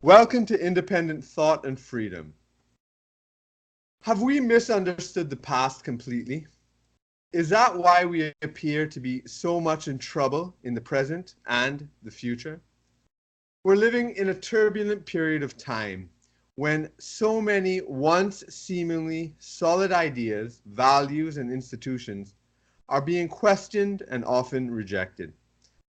Welcome to Independent Thought and Freedom. Have we misunderstood the past completely? Is that why we appear to be so much in trouble in the present and the future? We're living in a turbulent period of time when so many once seemingly solid ideas, values, and institutions are being questioned and often rejected,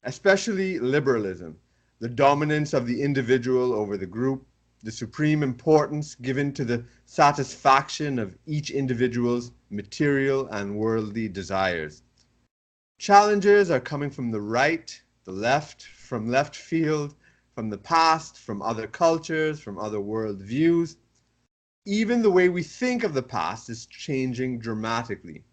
especially liberalism, the dominance of the individual over the group, the supreme importance given to the satisfaction of each individual's material and worldly desires. Challenges are coming from the right, the left, from left field, from the past, from other cultures, from other worldviews. Even the way we think of the past is changing dramatically.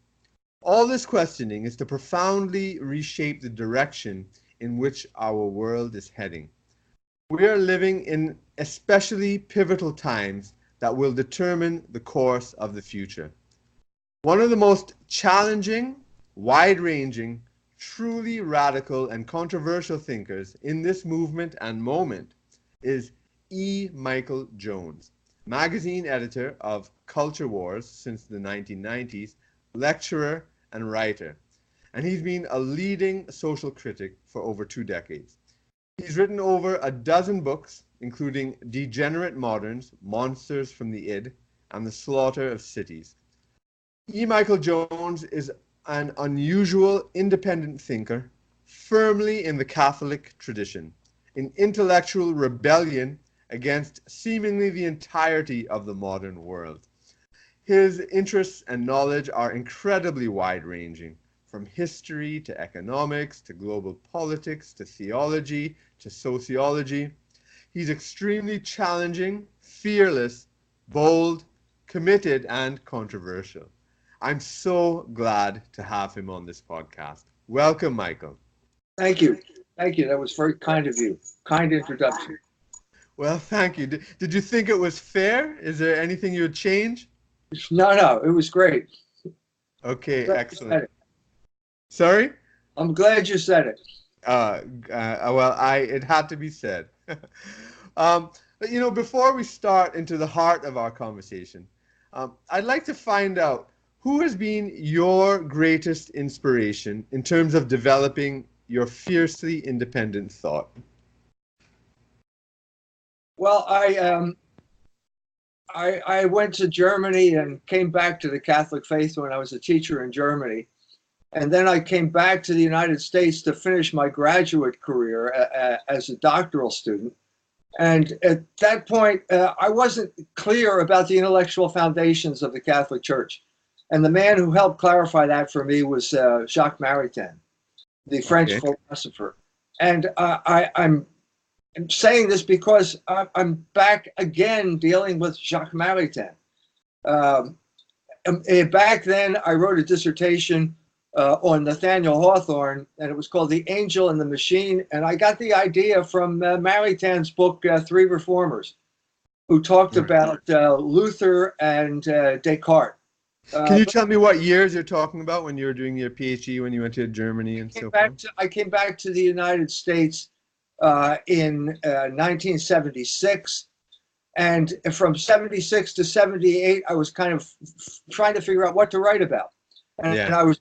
All this questioning is to profoundly reshape the direction in which our world is heading. We are living in especially pivotal times that will determine the course of the future. One of the most challenging, wide-ranging, truly radical and controversial thinkers in this movement and moment is E. Michael Jones, magazine editor of Culture Wars since the 1990s, lecturer and writer. And he's been a leading social critic for over 2 decades. He's written over a dozen books, including Degenerate Moderns, Monsters from the Id, and The Slaughter of Cities. E. Michael Jones is an unusual independent thinker, firmly in the Catholic tradition, in intellectual rebellion against seemingly the entirety of the modern world. His interests and knowledge are incredibly wide-ranging, from history to economics to global politics to theology to sociology. He's extremely challenging, fearless, bold, committed, and controversial. I'm so glad to have him on this podcast. Welcome, Michael. Thank you. Thank you. That was very kind of you. Kind introduction. Well, thank you. Did you think it was fair? Is there anything you would change? No, it was great. Okay, excellent. Sorry? I'm glad you said it. It had to be said. But before we start into the heart of our conversation, I'd like to find out who has been your greatest inspiration in terms of developing your fiercely independent thought? Well, I went to Germany and came back to the Catholic faith when I was a teacher in Germany. And then I came back to the United States to finish my graduate career as a doctoral student. And at that point, I wasn't clear about the intellectual foundations of the Catholic Church. And the man who helped clarify that for me was Jacques Maritain, the French philosopher. And I'm saying this because I'm back again dealing with Jacques Maritain. Back then, I wrote a dissertation on Nathaniel Hawthorne, and it was called The Angel and the Machine. And I got the idea from Maritain's book, Three Reformers, who talked about Luther and Descartes. Can you tell me what years you're talking about when you were doing your PhD, when you went to Germany and so forth? I came back to the United States in 1976. And from 76 to 78, I was kind of trying to figure out what to write about. And I was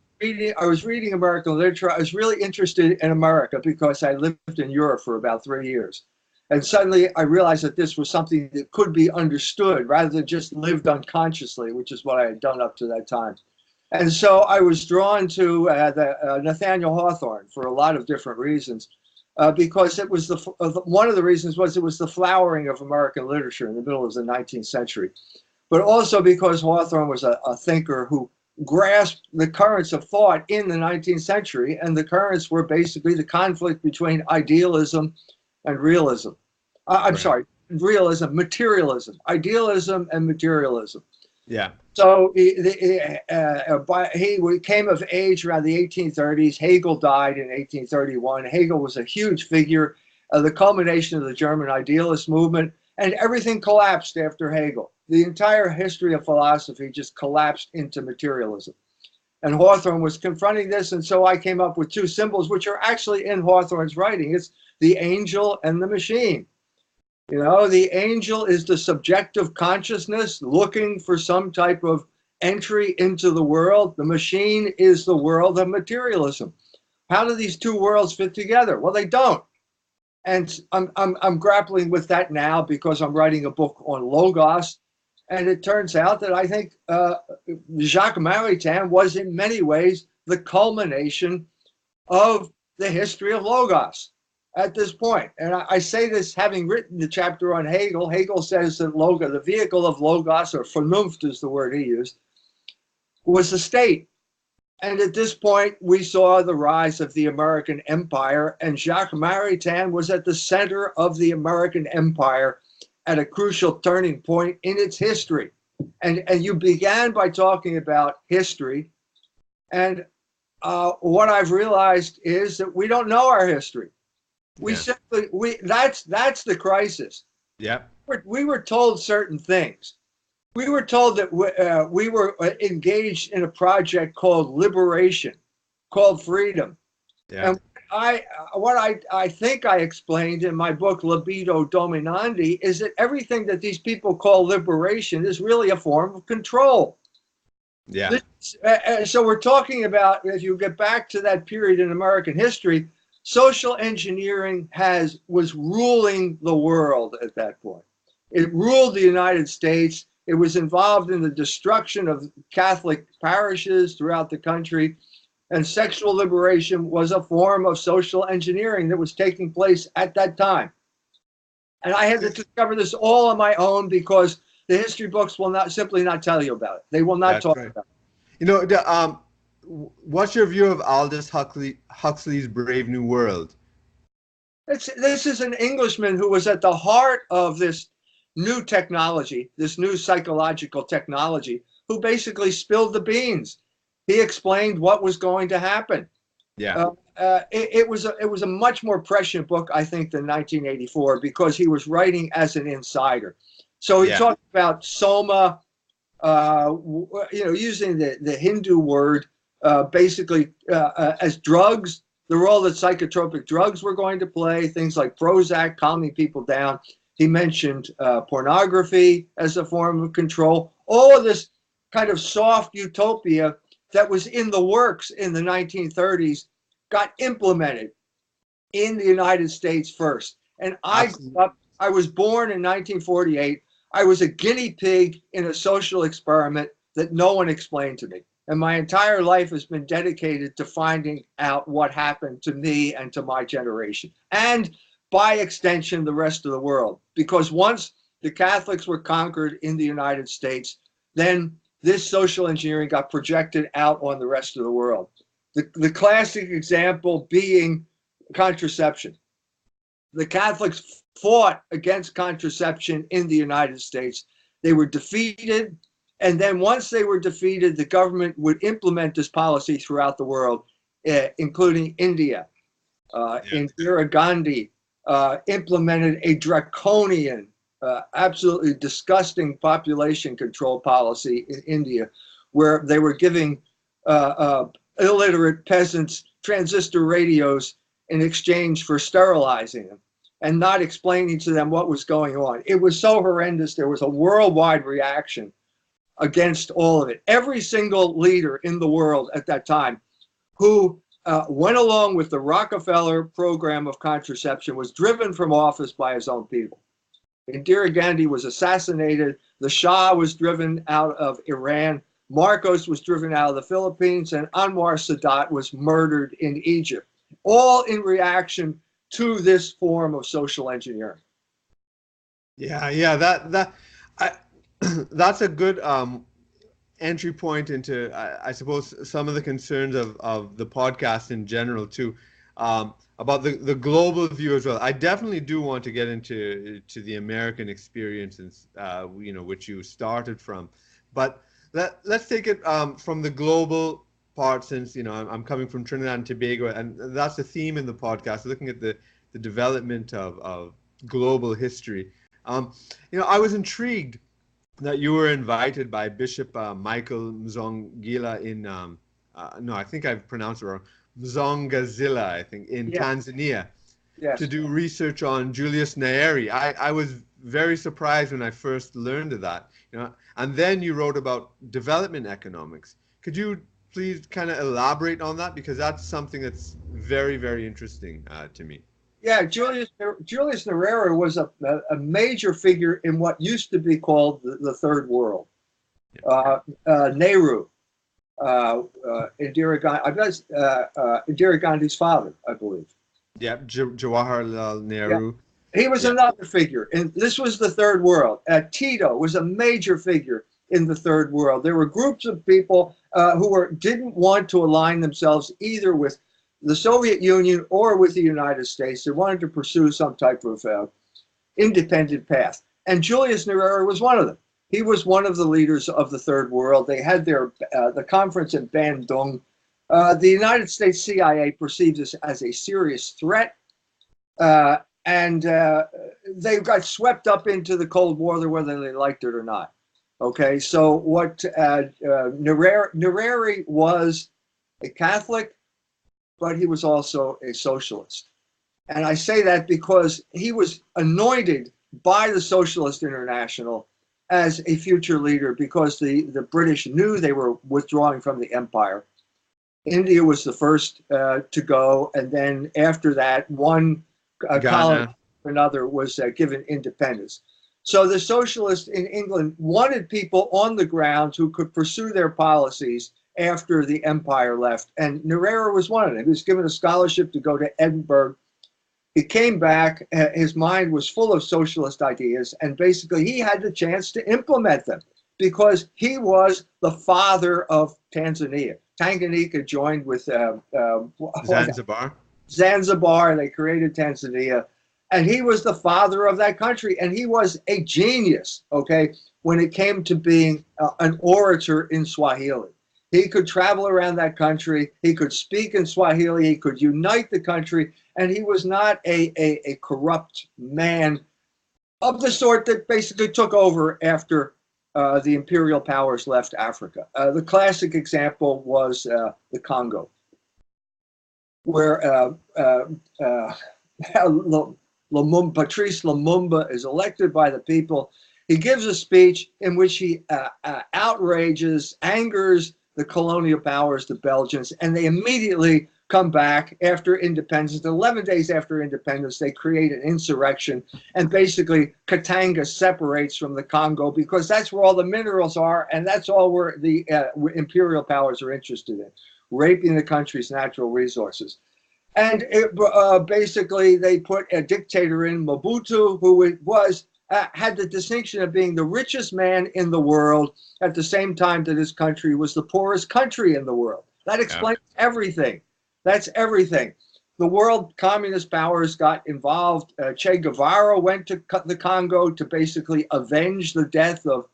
reading American literature. I was really interested in America because I lived in Europe for about 3 years. And suddenly I realized that this was something that could be understood rather than just lived unconsciously, which is what I had done up to that time. And so I was drawn to Nathaniel Hawthorne for a lot of different reasons, because it was one of the reasons was it was the flowering of American literature in the middle of the 19th century, but also because Hawthorne was a thinker who grasped the currents of thought in the 19th century, and the currents were basically the conflict between idealism and realism. Realism, materialism, idealism and materialism. Yeah. So he came of age around the 1830s. Hegel died in 1831. Hegel was a huge figure, the culmination of the German idealist movement, and everything collapsed after Hegel. The entire history of philosophy just collapsed into materialism. And Hawthorne was confronting this, and so I came up with two symbols, which are actually in Hawthorne's writing. It's the angel and the machine. You know, the angel is the subjective consciousness looking for some type of entry into the world. The machine is the world of materialism. How do these two worlds fit together? Well, they don't. And I'm grappling with that now because I'm writing a book on Logos. And it turns out that I think Jacques Maritain was in many ways the culmination of the history of Logos at this point. And I say this having written the chapter on Hegel. Hegel says that Logos, the vehicle of Logos, or Vernunft is the word he used, was the state. And at this point, we saw the rise of the American empire, and Jacques Maritain was at the center of the American empire at a crucial turning point in its history. And you began by talking about history. And what I've realized is that we don't know our history. That's the crisis. Yeah. We were told certain things. We were told that we were engaged in a project called liberation, called freedom. Yeah. And what I think I explained in my book, Libido Dominandi, is that everything that these people call liberation is really a form of control. Yeah. So we're talking about, if you get back to that period in American history, social engineering was ruling the world at that point. It ruled the United States. It was involved in the destruction of Catholic parishes throughout the country. And sexual liberation was a form of social engineering that was taking place at that time. And I had to discover this all on my own because the history books will simply not tell you about it. They will not talk about it. You know, what's your view of Aldous Huxley's Brave New World? This is an Englishman who was at the heart of this new technology, this new psychological technology, who basically spilled the beans. He explained what was going to happen. Yeah. It was a much more prescient book, I think, than 1984 because he was writing as an insider. So he talked about soma, using the Hindu word basically as drugs, the role that psychotropic drugs were going to play, things like Prozac, calming people down. He mentioned pornography as a form of control. All of this kind of soft utopia that was in the works in the 1930s got implemented in the United States first. And I was born in 1948. I was a guinea pig in a social experiment that no one explained to me. And my entire life has been dedicated to finding out what happened to me and to my generation. And by extension, the rest of the world. Because once the Catholics were conquered in the United States, then this social engineering got projected out on the rest of the world. The classic example being contraception. The Catholics fought against contraception in the United States. They were defeated. And then once they were defeated, the government would implement this policy throughout the world, including India. Indira Gandhi implemented a draconian, absolutely disgusting population control policy in India, where they were giving illiterate peasants transistor radios in exchange for sterilizing them and not explaining to them what was going on. It was so horrendous. There was a worldwide reaction against all of it. Every single leader in the world at that time who went along with the Rockefeller program of contraception was driven from office by his own people. Indira Gandhi was assassinated. The Shah was driven out of Iran. Marcos was driven out of the Philippines, and Anwar Sadat was murdered in Egypt, all in reaction to this form of social engineering. That's a good entry point into, I suppose, some of the concerns of the podcast in general too, about the global view as well. I definitely do want to get into the American experience, which you started from, but let's take it from the global part, since I'm coming from Trinidad and Tobago, and that's the theme in the podcast, looking at the development of global history. I was intrigued that you were invited by Bishop Michael Mzongila in, I think I've pronounced it wrong, Mzongazila, I think, in Tanzania. Yes. to do research on Julius Nyerere. I was very surprised when I first learned of that. And then you wrote about development economics. Could you please kind of elaborate on that, because that's something that's very, very interesting to me. Yeah, Julius Nyerere was a major figure in what used to be called the Third World. Nehru, Indira Gandhi's father, I believe. Yeah, Jawaharlal Nehru. Yeah. He was another figure, and this was the Third World. Tito was a major figure in the Third World. There were groups of people who didn't want to align themselves either with the Soviet Union or with the United States. They wanted to pursue some type of independent path. And Julius Nyerere was one of them. He was one of the leaders of the Third World. They had the conference in Bandung. The United States CIA perceived this as a serious threat. And they got swept up into the Cold War, whether they liked it or not. Okay, so what Nyerere was a Catholic, but he was also a socialist. And I say that because he was anointed by the Socialist International as a future leader, because the British knew they were withdrawing from the empire. India was the first to go, and then after that, one colony or another was given independence. So the socialists in England wanted people on the ground who could pursue their policies after the empire left. And Nyerere was one of them. He was given a scholarship to go to Edinburgh. He came back, his mind was full of socialist ideas, and basically he had the chance to implement them because he was the father of Tanzania. Tanganyika joined with Zanzibar. Zanzibar, they created Tanzania, and he was the father of that country, and he was a genius, okay, when it came to being an orator in Swahili. He could travel around that country, he could speak in Swahili, he could unite the country, and he was not a corrupt man of the sort that basically took over after the imperial powers left Africa. The classic example was the Congo, where Patrice Lumumba is elected by the people. He gives a speech in which he outrages, angers the colonial powers, the Belgians, and they immediately come back after independence. 11 days after independence, they create an insurrection, and basically Katanga separates from the Congo because that's where all the minerals are, and that's all where the imperial powers are interested in, raping the country's natural resources. And basically they put a dictator in, Mobutu, who had the distinction of being the richest man in the world at the same time that his country was the poorest country in the world. That explains everything. That's everything. The world communist powers got involved. Che Guevara went to the Congo to basically avenge the death of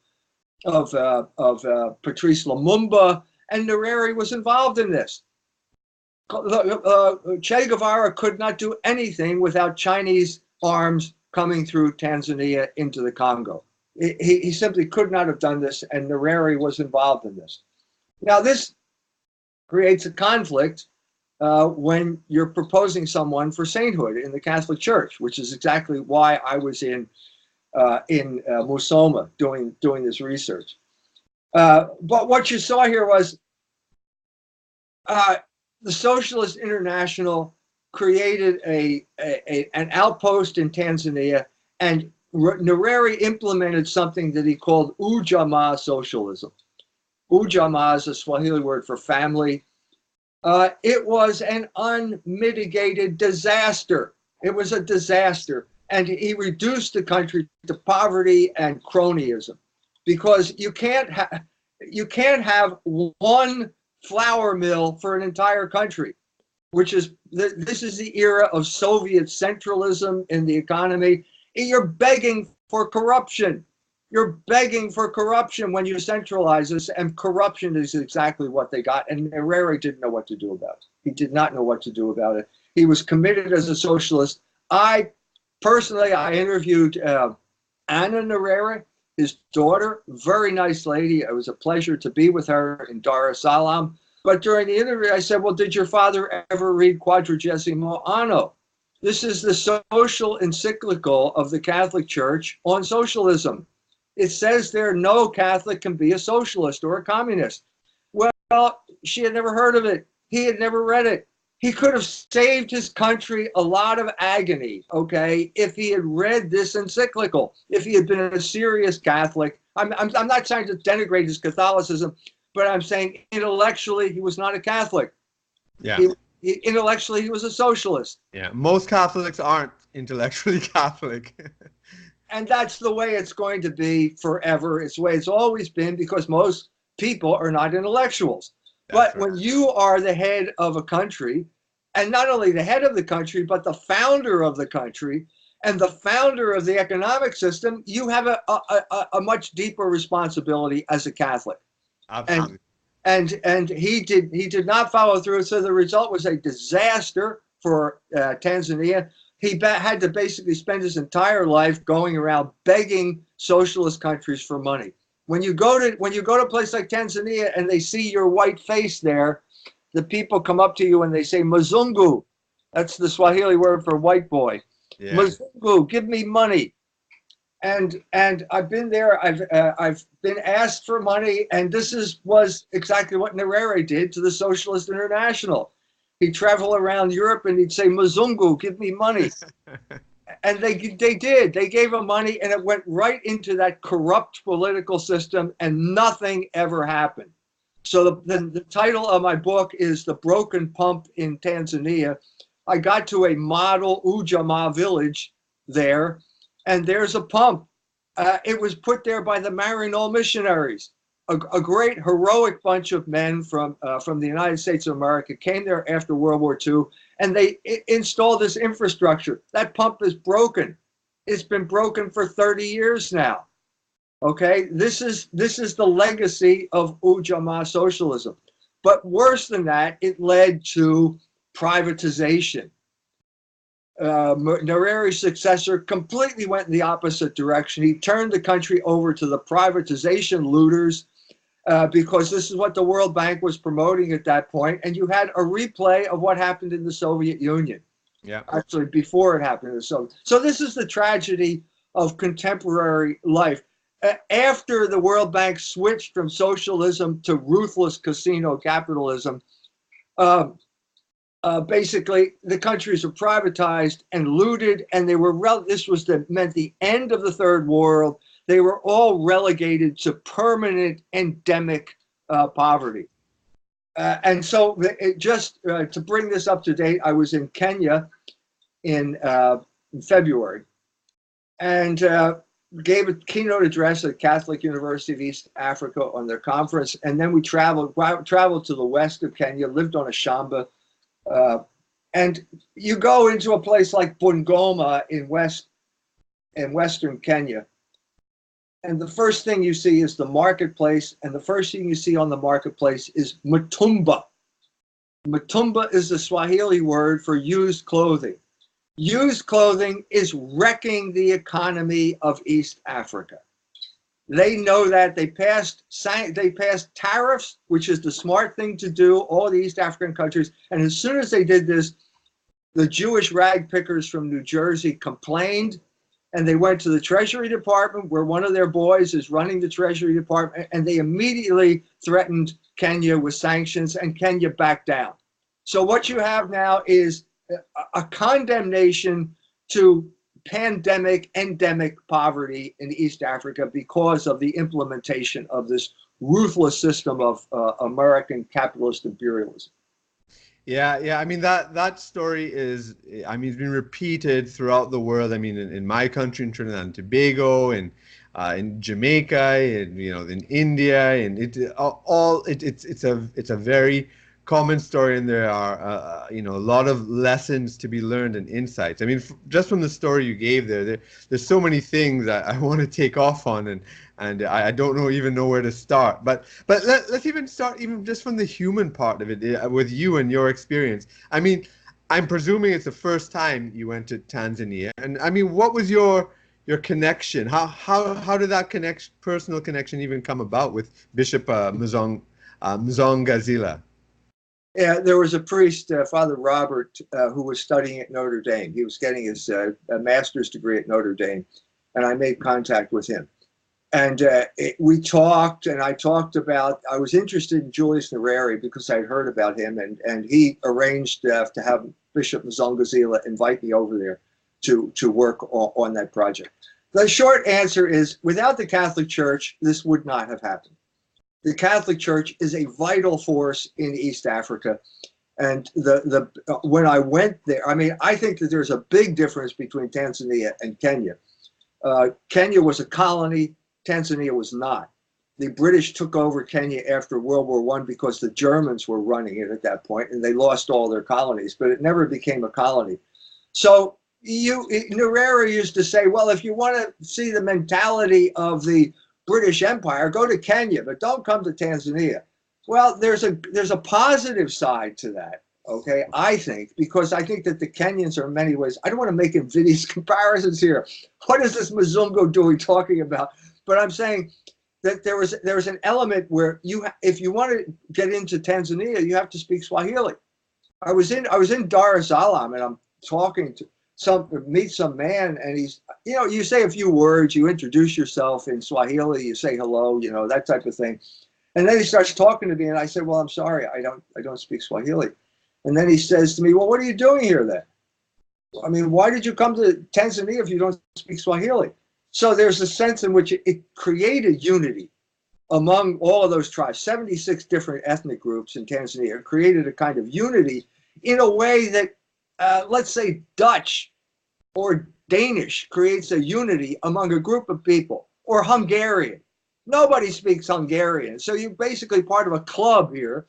Patrice Lumumba, and Nyerere was involved in this. Che Guevara could not do anything without Chinese arms coming through Tanzania into the Congo. He simply could not have done this, and Nyerere was involved in this. Now, this creates a conflict when you're proposing someone for sainthood in the Catholic Church, which is exactly why I was in Musoma doing this research. But what you saw here was the Socialist International created an outpost in Tanzania, and Nyerere implemented something that he called Ujamaa socialism. Ujamaa is a Swahili word for family. It was an unmitigated disaster. It was a disaster. And he reduced the country to poverty and cronyism, because you can't have one flour mill for an entire country, which is, this is the era of Soviet centralism in the economy. You're begging for corruption. You're begging for corruption when you centralize this, and corruption is exactly what they got. And Nyerere didn't know what to do about it. He did not know what to do about it. He was committed as a socialist. I interviewed Anna Nyerere, his daughter, very nice lady. It was a pleasure to be with her in Dar es Salaam. But during the interview, I said, well, did your father ever read Quadragesimo Anno? This is the social encyclical of the Catholic Church on socialism. It says there no Catholic can be a socialist or a communist. Well, she had never heard of it. He had never read it. He could have saved his country a lot of agony, okay, if he had read this encyclical, if he had been a serious Catholic. I'm not trying to denigrate his Catholicism, but I'm saying intellectually he was not a Catholic. Yeah. Intellectually he was a socialist. Yeah. Most Catholics aren't intellectually Catholic. And that's the way it's going to be forever. It's the way it's always been, because most people are not intellectuals. But when you are the head of a country, and not only the head of the country, but the founder of the country and the founder of the economic system, you have a much deeper responsibility as a Catholic. Absolutely. And he did not follow through. So the result was a disaster for Tanzania. He had to basically spend his entire life going around begging socialist countries for money. When you go to a place like Tanzania and they see your white face there, the people come up to you and they say, Mzungu. That's the Swahili word for white boy. Yeah. Mzungu, give me money. And I've been there. I've been asked for money, and this was exactly what Nyerere did to the Socialist International. He'd travel around Europe and he'd say, Mzungu, give me money. And they did. They gave him money, and it went right into that corrupt political system, and nothing ever happened. So the title of my book is The Broken Pump in Tanzania. I got to a model Ujamaa village there, and there's a pump. It was put there by the Maryknoll missionaries. A great heroic bunch of men from the United States of America came there after World War II, and they installed this infrastructure. That pump is broken. It's been broken for 30 years now. Okay, this is the legacy of Ujamaa socialism. But worse than that, it led to privatization. Nyerere's successor completely went in the opposite direction. He turned the country over to the privatization looters, because this is what the World Bank was promoting at that point. And you had a replay of what happened in the Soviet Union. Yeah. Actually, before it happened in the Soviet. So this is the tragedy of contemporary life. After the World Bank switched from socialism to ruthless casino capitalism, basically the countries were privatized and looted, and they were meant the end of the third world. They were all relegated to permanent endemic poverty. And so just to bring this up to date, I was in Kenya in February, and gave a keynote address at Catholic University of East Africa on their conference. And then we traveled to the west of Kenya, lived on a shamba. And you go into a place like Bungoma in western Kenya, and the first thing you see is the marketplace, and the first thing you see on the marketplace is Mutumba. Mutumba is the Swahili word for used clothing. Used clothing is wrecking the economy of East Africa. They know that. They passed tariffs, which is the smart thing to do, all the East African countries. And as soon as they did this, the Jewish rag pickers from New Jersey complained, and they went to the Treasury Department, where one of their boys is running the Treasury Department, and they immediately threatened Kenya with sanctions, and Kenya backed down. So what you have now is a condemnation to pandemic, endemic poverty in East Africa because of the implementation of this ruthless system of American capitalist imperialism. Yeah. I mean, that story it's been repeated throughout the world. I mean, in my country, in Trinidad-Tobago, and in Jamaica, and in India, and it's a very common story, and there are a lot of lessons to be learned and insights. I mean, just from the story you gave there's so many things that I want to take off on, and I don't even know where to start. But let's even start even just from the human part of it, with you and your experience. I mean, I'm presuming it's the first time you went to Tanzania, and I mean, what was your connection? How did that personal connection even come about with Bishop Mzongazila? Yeah, there was a priest, Father Robert, who was studying at Notre Dame. He was getting his master's degree at Notre Dame, and I made contact with him. And we talked, and I talked about, I was interested in Julius Nyerere because I'd heard about him, and he arranged to have Bishop Mzongazila invite me over there to work on that project. The short answer is, without the Catholic Church, this would not have happened. The Catholic Church is a vital force in East Africa. And when I went there, I mean, I think that there's a big difference between Tanzania and Kenya. Kenya was a colony, Tanzania was not. The British took over Kenya after World War I because the Germans were running it at that point, and they lost all their colonies, but it never became a colony. So Nyerere used to say, well, if you want to see the mentality of the British Empire, go to Kenya, but don't come to Tanzania. Well, there's a positive side to that, okay, I think, because I think that the Kenyans are in many ways, I don't want to make invidious comparisons here. What is this Mzungu doing talking about? But I'm saying that there was an element where if you want to get into Tanzania, you have to speak Swahili. I was in Dar es Salaam, and I'm talking to meet some man, and he's, you say a few words, you introduce yourself in Swahili, you say hello, that type of thing. And then he starts talking to me, and I said, well, I'm sorry, I don't speak Swahili. And then he says to me, well, what are you doing here then? I mean, why did you come to Tanzania if you don't speak Swahili? So there's a sense in which it created unity among all of those tribes, 76 different ethnic groups in Tanzania, created a kind of unity in a way that, let's say, Dutch or Danish creates a unity among a group of people, or Hungarian. Nobody speaks Hungarian. So you're basically part of a club here,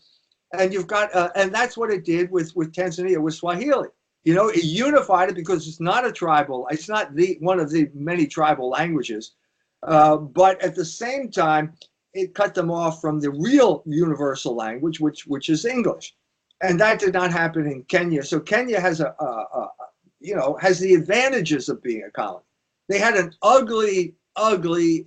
and you've got, and that's what it did with Tanzania, with Swahili. It unified it because it's not a tribal, it's not one of the many tribal languages, but at the same time, it cut them off from the real universal language, which is English. And that did not happen in Kenya. So Kenya has has the advantages of being a colony. They had an ugly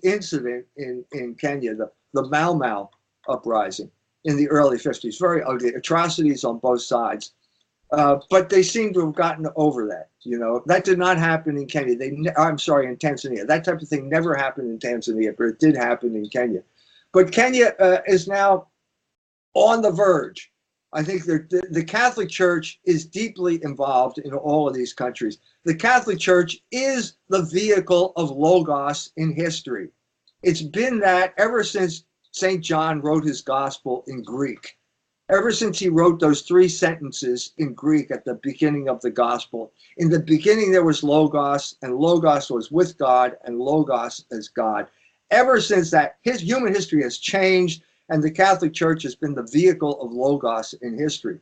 incident in Kenya, the Mau Mau uprising in the early 50s, very ugly, atrocities on both sides. But they seem to have gotten over that. That did not happen in Kenya. In Tanzania. That type of thing never happened in Tanzania, but it did happen in Kenya. But Kenya is now on the verge. I think the Catholic Church is deeply involved in all of these countries. The Catholic Church is the vehicle of Logos in history. It's been that ever since St. John wrote his gospel in Greek. Ever since he wrote those 3 sentences in Greek at the beginning of the gospel. In the beginning there was Logos, and Logos was with God, and Logos is God. Ever since that, human history has changed, and the Catholic Church has been the vehicle of Logos in history.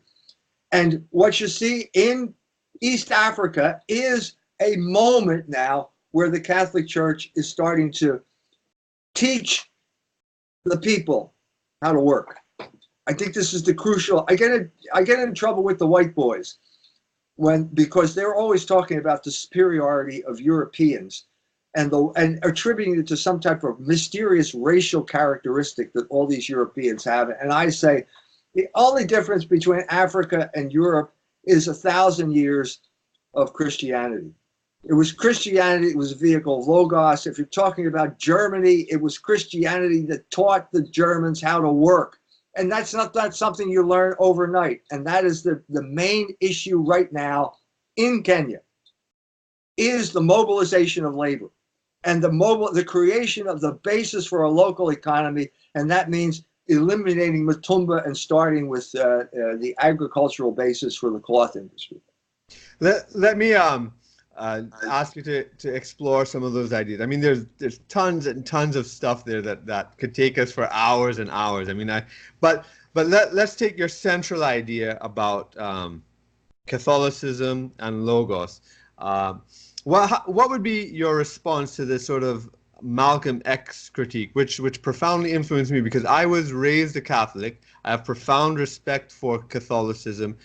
And what you see in East Africa is a moment now where the Catholic Church is starting to teach the people how to work. I think this is the crucial. I get in trouble with the white boys because they're always talking about the superiority of Europeans and attributing it to some type of mysterious racial characteristic that all these Europeans have. And I say the only difference between Africa and Europe is 1,000 years of Christianity. It was Christianity, it was a vehicle of Logos. If you're talking about Germany, it was Christianity that taught the Germans how to work. And that's not something you learn overnight. And that is the main issue right now in Kenya, is the mobilization of labor and the creation of the basis for a local economy. And that means eliminating Matumba and starting with the agricultural basis for the cloth industry. Let me ask you to explore some of those ideas. I mean, there's tons and tons of stuff there that could take us for hours and hours. I mean, but let's take your central idea about Catholicism and Logos. What would be your response to this sort of Malcolm X critique, which profoundly influenced me because I was raised a Catholic. I have profound respect for Catholicism,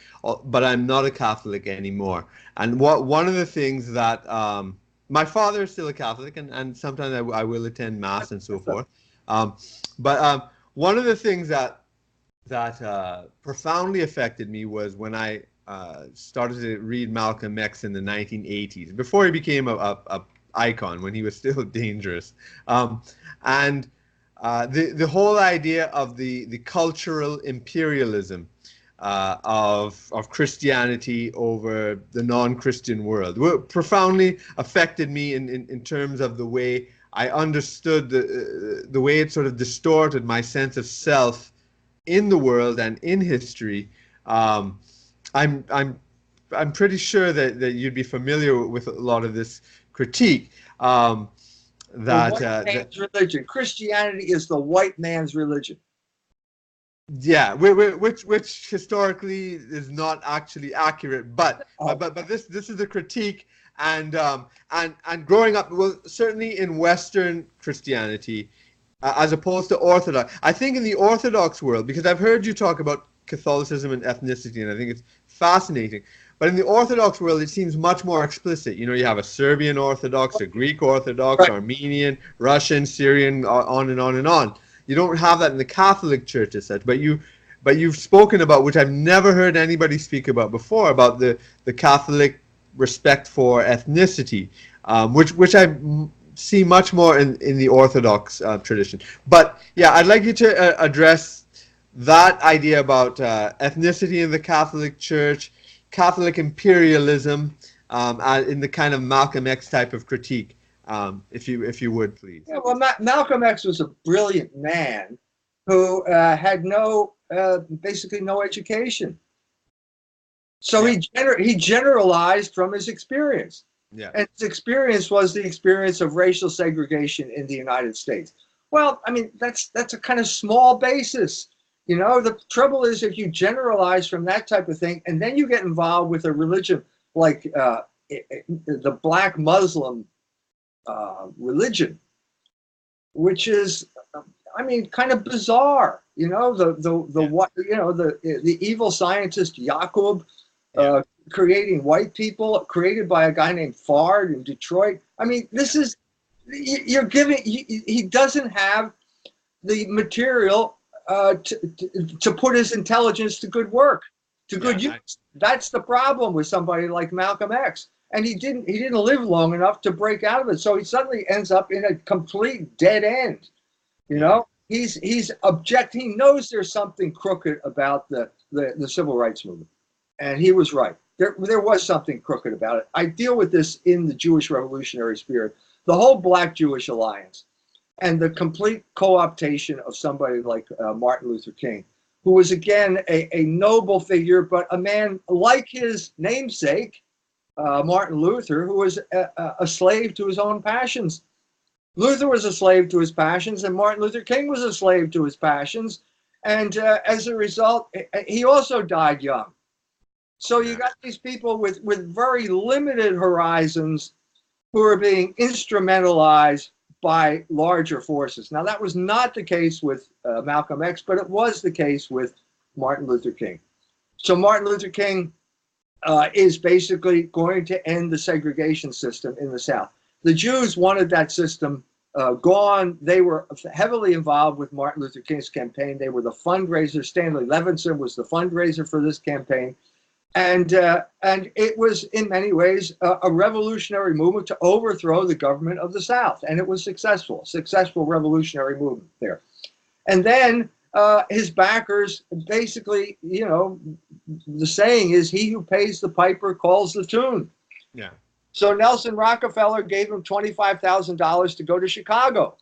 but I'm not a Catholic anymore. And one of the things that my father is still a Catholic, and sometimes I will attend Mass and so forth. But one of the things that that profoundly affected me was when I started to read Malcolm X in the 1980s, before he became a icon, when he was still dangerous. And the whole idea of the cultural imperialism of Christianity over the non-Christian world profoundly affected me in terms of the way I understood the way it sort of distorted my sense of self in the world and in history. Um, I'm pretty sure that you'd be familiar with a lot of this critique. The white man's religion. Christianity is the white man's religion. Yeah, which historically is not actually accurate, but this is a critique, and growing up, well, certainly in Western Christianity, as opposed to Orthodox. I think in the Orthodox world, because I've heard you talk about Catholicism and ethnicity, and I think it's fascinating. But in the Orthodox world, it seems much more explicit. You know, you have a Serbian Orthodox, a Greek Orthodox, Right. Armenian, Russian, Syrian, on and on and on. You don't have that in the Catholic Church as such, but you've spoken about, which I've never heard anybody speak about before, about the Catholic respect for ethnicity, which I see much more in the Orthodox tradition. But yeah, I'd like you to address that idea about ethnicity in the Catholic Church, Catholic imperialism, in the kind of Malcolm X type of critique, if you would, please. Yeah, well, Malcolm X was a brilliant man who had basically no education. So he generalized from his experience. Yeah. And his experience was the experience of racial segregation in the United States. Well, I mean, that's a kind of small basis. You know, the trouble is if you generalize from that type of thing, and then you get involved with a religion like the Black Muslim religion, which is, I mean, kind of bizarre. You know, the evil scientist Jacob creating white people, created by a guy named Fard in Detroit. I mean, this is, you're giving, he doesn't have the material to put his intelligence to good work, to good use. That's the problem with somebody like Malcolm X. And he didn't live long enough to break out of it. So he suddenly ends up in a complete dead end. You know, he's he knows there's something crooked about the civil rights movement. And he was right. There was something crooked about it. I deal with this in the Jewish revolutionary spirit. The whole Black Jewish alliance and the complete co-optation of somebody like Martin Luther King, who was, again, a noble figure, but a man like his namesake, Martin Luther, who was a slave to his own passions. Luther was a slave to his passions, and Martin Luther King was a slave to his passions. And as a result, he also died young. So you got these people with very limited horizons who are being instrumentalized by larger forces. Now, that was not the case with Malcolm X, but it was the case with Martin Luther King. So Martin Luther King is basically going to end the segregation system in the South. The Jews wanted that system gone. They were heavily involved with Martin Luther King's campaign. They were the fundraiser. Stanley Levinson was the fundraiser for this campaign. And it was, in many ways, a revolutionary movement to overthrow the government of the South. And it was successful revolutionary movement there. And then his backers basically, you know, the saying is, he who pays the piper calls the tune. Yeah. So Nelson Rockefeller gave him $25,000 to go to Chicago.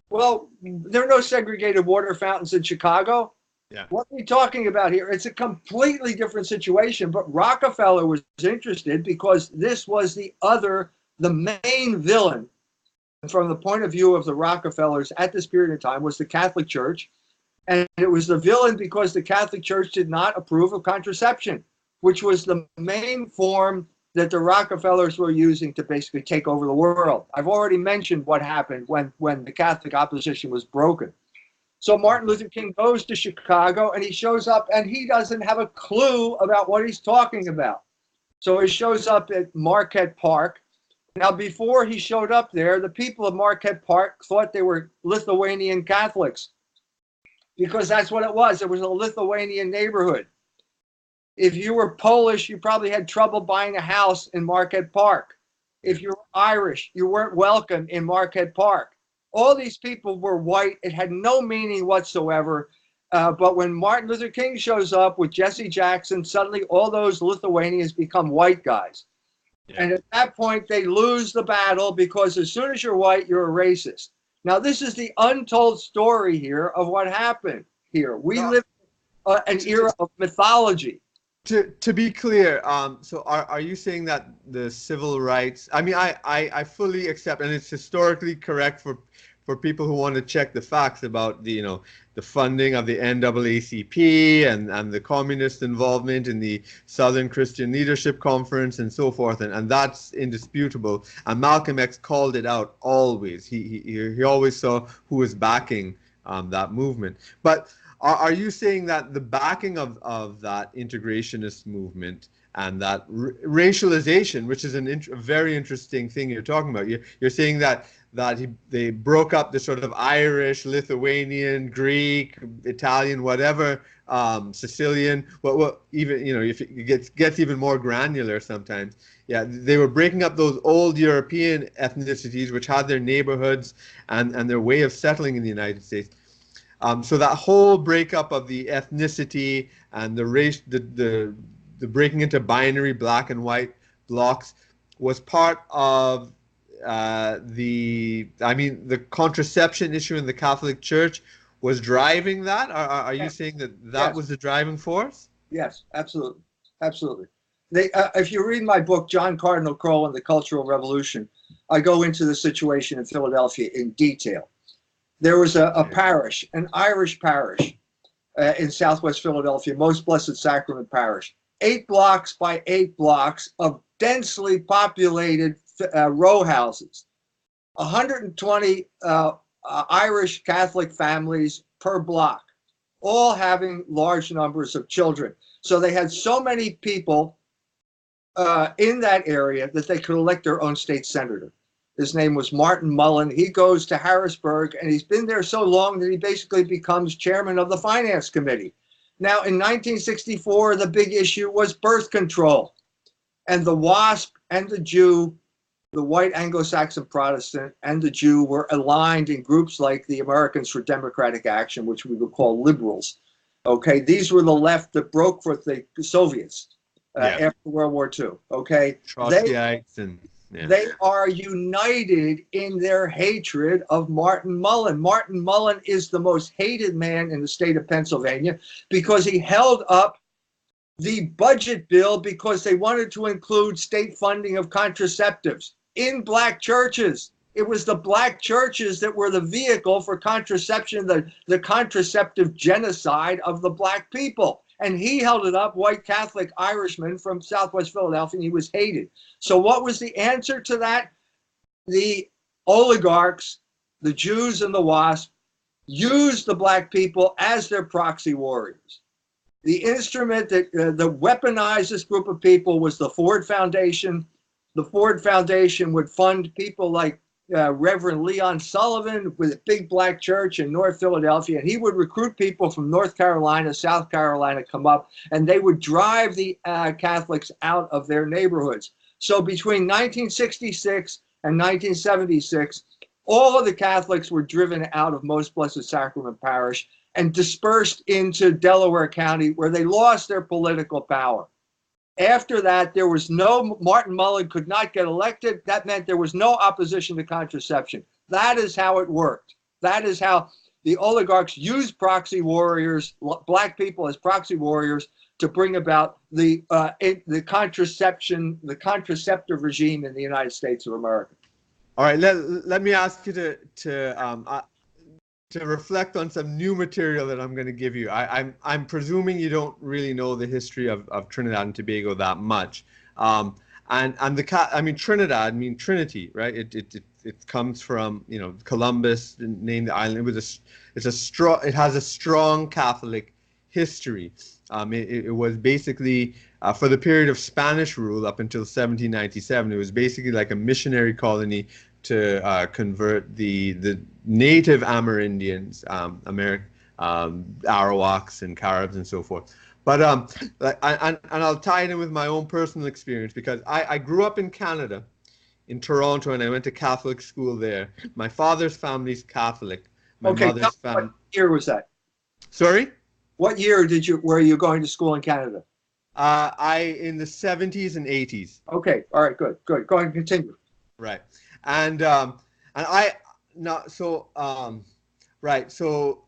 Well, there are no segregated water fountains in Chicago. Yeah. What are we talking about here? It's a completely different situation, but Rockefeller was interested because this was the main villain from the point of view of the Rockefellers at this period of time was the Catholic Church. And it was the villain because the Catholic Church did not approve of contraception, which was the main form that the Rockefellers were using to basically take over the world. I've already mentioned what happened when the Catholic opposition was broken. So Martin Luther King goes to Chicago and he shows up and he doesn't have a clue about what he's talking about. So he shows up at Marquette Park. Now, before he showed up there, the people of Marquette Park thought they were Lithuanian Catholics. because that's what it was. It was a Lithuanian neighborhood. If you were Polish, you probably had trouble buying a house in Marquette Park. If you were Irish, you weren't welcome in Marquette Park. All these people were white. It had no meaning whatsoever. But when Martin Luther King shows up with Jesse Jackson, suddenly all those Lithuanians become white guys. Yeah. And at that point, they lose the battle because as soon as you're white, you're a racist. Now, this is the untold story here of what happened here. We live an era of mythology. To be clear, so are you saying that the civil rights, I mean, I fully accept, and it's historically correct for people who want to check the facts about the funding of the NAACP and the communist involvement in the Southern Christian Leadership Conference and so forth, and that's indisputable. And Malcolm X called it out always. He always saw who was backing that movement. But are you saying that the backing of that integrationist movement and that racialization, which is a very interesting thing you're talking about, you're saying that they broke up the sort of Irish, Lithuanian, Greek, Italian, whatever, Sicilian, well, even, if it gets even more granular sometimes. Yeah, they were breaking up those old European ethnicities, which had their neighborhoods and their way of settling in the United States. So that whole breakup of the ethnicity and the race, the breaking into binary black and white blocks was part of the contraception issue in the Catholic Church was driving that? Are you saying that was the driving force? Yes, absolutely. Absolutely. If you read my book, John Cardinal Crowell and the Cultural Revolution, I go into the situation in Philadelphia in detail. There was a parish, an Irish parish in Southwest Philadelphia, Most Blessed Sacrament Parish, 8 blocks by 8 blocks of densely populated row houses, 120 Irish Catholic families per block, all having large numbers of children. So they had so many people in that area that they could elect their own state senator. His name was Martin Mullen. He goes to Harrisburg, and he's been there so long that he basically becomes chairman of the finance committee. Now, in 1964, the big issue was birth control. And the WASP and the Jew, the white Anglo-Saxon Protestant and the Jew, were aligned in groups like the Americans for Democratic Action, which we would call liberals. Okay, these were the left that broke with the Soviets after World War II. Okay, they are united in their hatred of Martin Mullen. Martin Mullen is the most hated man in the state of Pennsylvania because he held up the budget bill because they wanted to include state funding of contraceptives in black churches. It was the black churches that were the vehicle for contraception, the contraceptive genocide of the black people. And he held it up, white Catholic Irishman from Southwest Philadelphia, and he was hated. So what was the answer to that? The oligarchs, the Jews and the WASP, used the black people as their proxy warriors. The instrument that weaponized this group of people was the Ford Foundation. The Ford Foundation would fund people like Reverend Leon Sullivan with a big black church in North Philadelphia, and he would recruit people from North Carolina, South Carolina, come up, and they would drive the Catholics out of their neighborhoods. So between 1966 and 1976, all of the Catholics were driven out of Most Blessed Sacrament Parish and dispersed into Delaware County, where they lost their political power. After that, there was Martin Mullen could not get elected. That meant there was no opposition to contraception. That is how it worked. That is how the oligarchs used proxy warriors, black people as proxy warriors, to bring about the contraceptive regime in the United States of America. All right, let me ask you to reflect on some new material that I'm going to give you. I'm presuming you don't really know the history of Trinidad and Tobago that much, Trinidad, Trinity, right? It comes from Columbus named the island. It has a strong Catholic history. It was basically for the period of Spanish rule up until 1797. It was basically like a missionary colony to convert the native Amerindians, Arawaks and Caribs and so forth. But and I'll tie it in with my own personal experience, because I grew up in Canada, in Toronto, and I went to Catholic school there. My father's family's Catholic. My mother's family. What year was that? Sorry? What year were you going to school in Canada? In the 70s and 80s. Okay, all right, good. Go ahead and continue. Right, and I not so right. So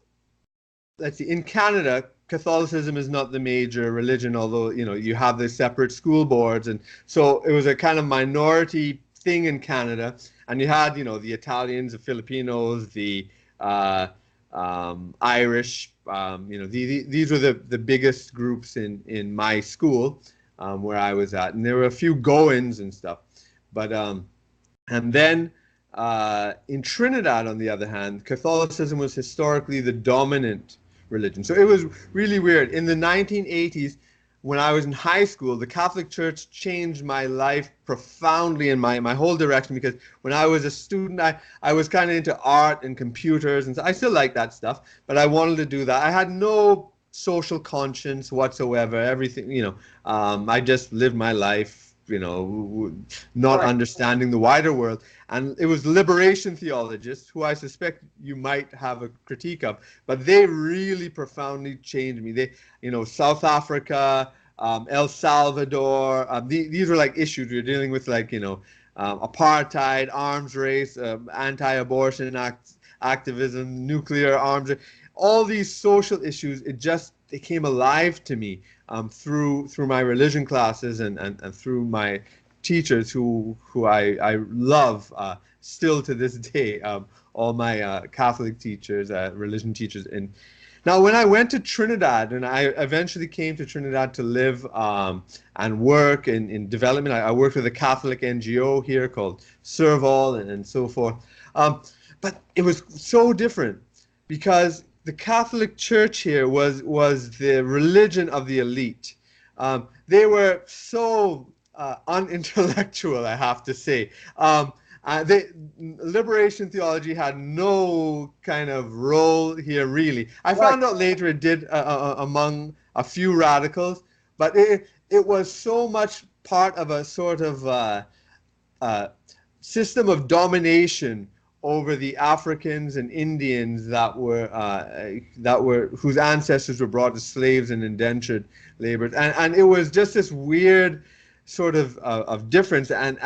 let's see. In Canada, Catholicism is not the major religion, although you have the separate school boards, and so it was a kind of minority thing in Canada. And you had the Italians, the Filipinos, the Irish. These were the biggest groups in my school where I was at, and there were a few go-ins and stuff. But and then in Trinidad, on the other hand, Catholicism was historically the dominant religion. So it was really weird. In the 1980s, when I was in high school, the Catholic Church changed my life profoundly in my whole direction, because when I was a student, I was kind of into art and computers, and so I still like that stuff, but I wanted to do that. I had no social conscience whatsoever. Everything, I just lived my life, not understanding the wider world. And it was liberation theologists, who I suspect you might have a critique of, but they really profoundly changed me. They, South Africa, El Salvador, these were like issues we were dealing with, like, apartheid, arms race, anti-abortion activism, nuclear arms, all these social issues. It came alive to me through my religion classes and through my teachers who I love still to this day, all my Catholic teachers, religion teachers. And now when I went to Trinidad, and I eventually came to Trinidad to live and work in development, I worked with a Catholic NGO here called Serval and so forth. But it was so different, because the Catholic Church here was the religion of the elite. They were so unintellectual, I have to say. Liberation theology had no kind of role here, really. I found out later it did among a few radicals, but it was so much part of a sort of system of domination over the Africans and Indians that were whose ancestors were brought as slaves and indentured laborers, and it was just this weird sort of difference, and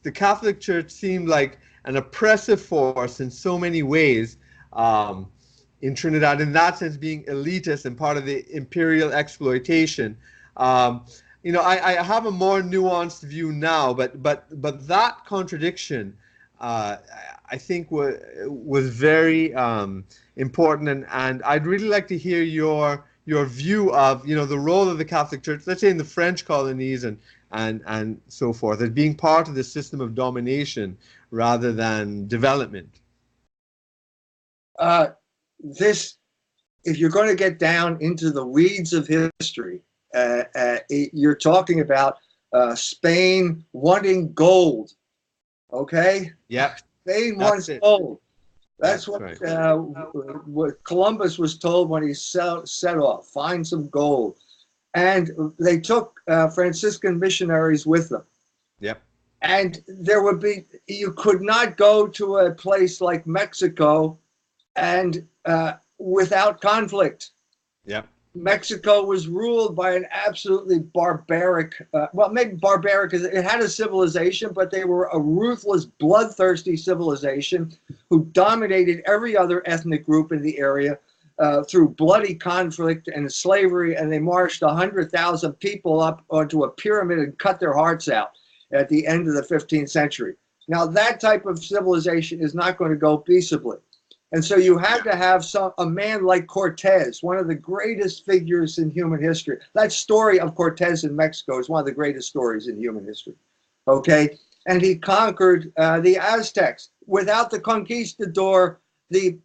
the Catholic Church seemed like an oppressive force in so many ways in Trinidad, in that sense being elitist and part of the imperial exploitation. I have a more nuanced view now, but that contradiction I think was very important, and I'd really like to hear your view of the role of the Catholic Church, let's say in the French colonies and so forth, as being part of the system of domination rather than development. If you're going to get down into the weeds of history, you're talking about Spain wanting gold. Okay? Yep. Spain wants gold. That's what, right. What Columbus was told when he set off, find some gold. And they took Franciscan missionaries with them. Yep. And you could not go to a place like Mexico and without conflict. Yep. Mexico was ruled by an absolutely barbaric, maybe barbaric, because it had a civilization, but they were a ruthless, bloodthirsty civilization who dominated every other ethnic group in the area through bloody conflict and slavery, and they marched 100,000 people up onto a pyramid and cut their hearts out at the end of the 15th century. Now, that type of civilization is not going to go peaceably. And so you had to have a man like Cortez, one of the greatest figures in human history. That story of Cortez in Mexico is one of the greatest stories in human history. Okay? And he conquered the Aztecs. Without the conquistador, the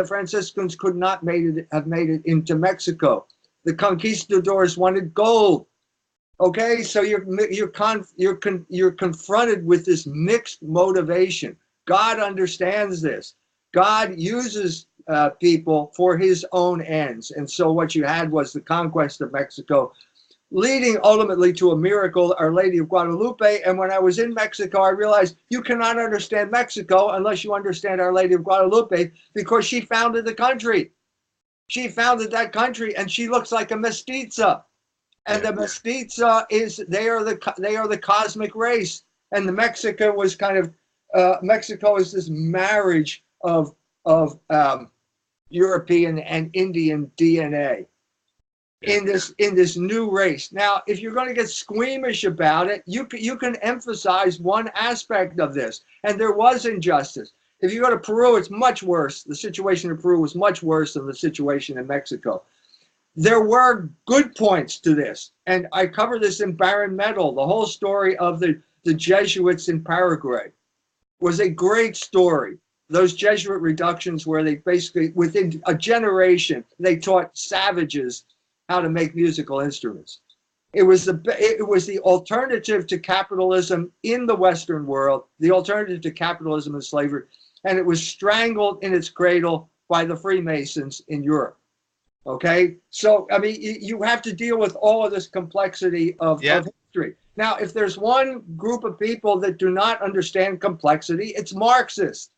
Franciscans could not have made it into Mexico. The conquistadors wanted gold. Okay? So you're confronted with this mixed motivation. God understands this. God uses people for his own ends. And so what you had was the conquest of Mexico, leading ultimately to a miracle, Our Lady of Guadalupe. And when I was in Mexico, I realized you cannot understand Mexico unless you understand Our Lady of Guadalupe, because she founded the country. She founded that country, and she looks like a mestiza. And the mestiza they are the cosmic race. And the Mexico was kind of Mexico is this marriage of European and Indian DNA in this new race. Now, if you're going to get squeamish about it, you can emphasize one aspect of this, and there was injustice. If you go to Peru, it's much worse. The situation in Peru was much worse than the situation in Mexico. There were good points to this, and I cover this in Barren Metal. The whole story of the Jesuits in Paraguay was a great story. Those Jesuit reductions where they basically, within a generation, they taught savages how to make musical instruments. It was the alternative to capitalism in the Western world, the alternative to capitalism and slavery, and it was strangled in its cradle by the Freemasons in Europe. Okay, so I mean, you have to deal with all of this complexity of history. Now, if there's one group of people that do not understand complexity, it's Marxists.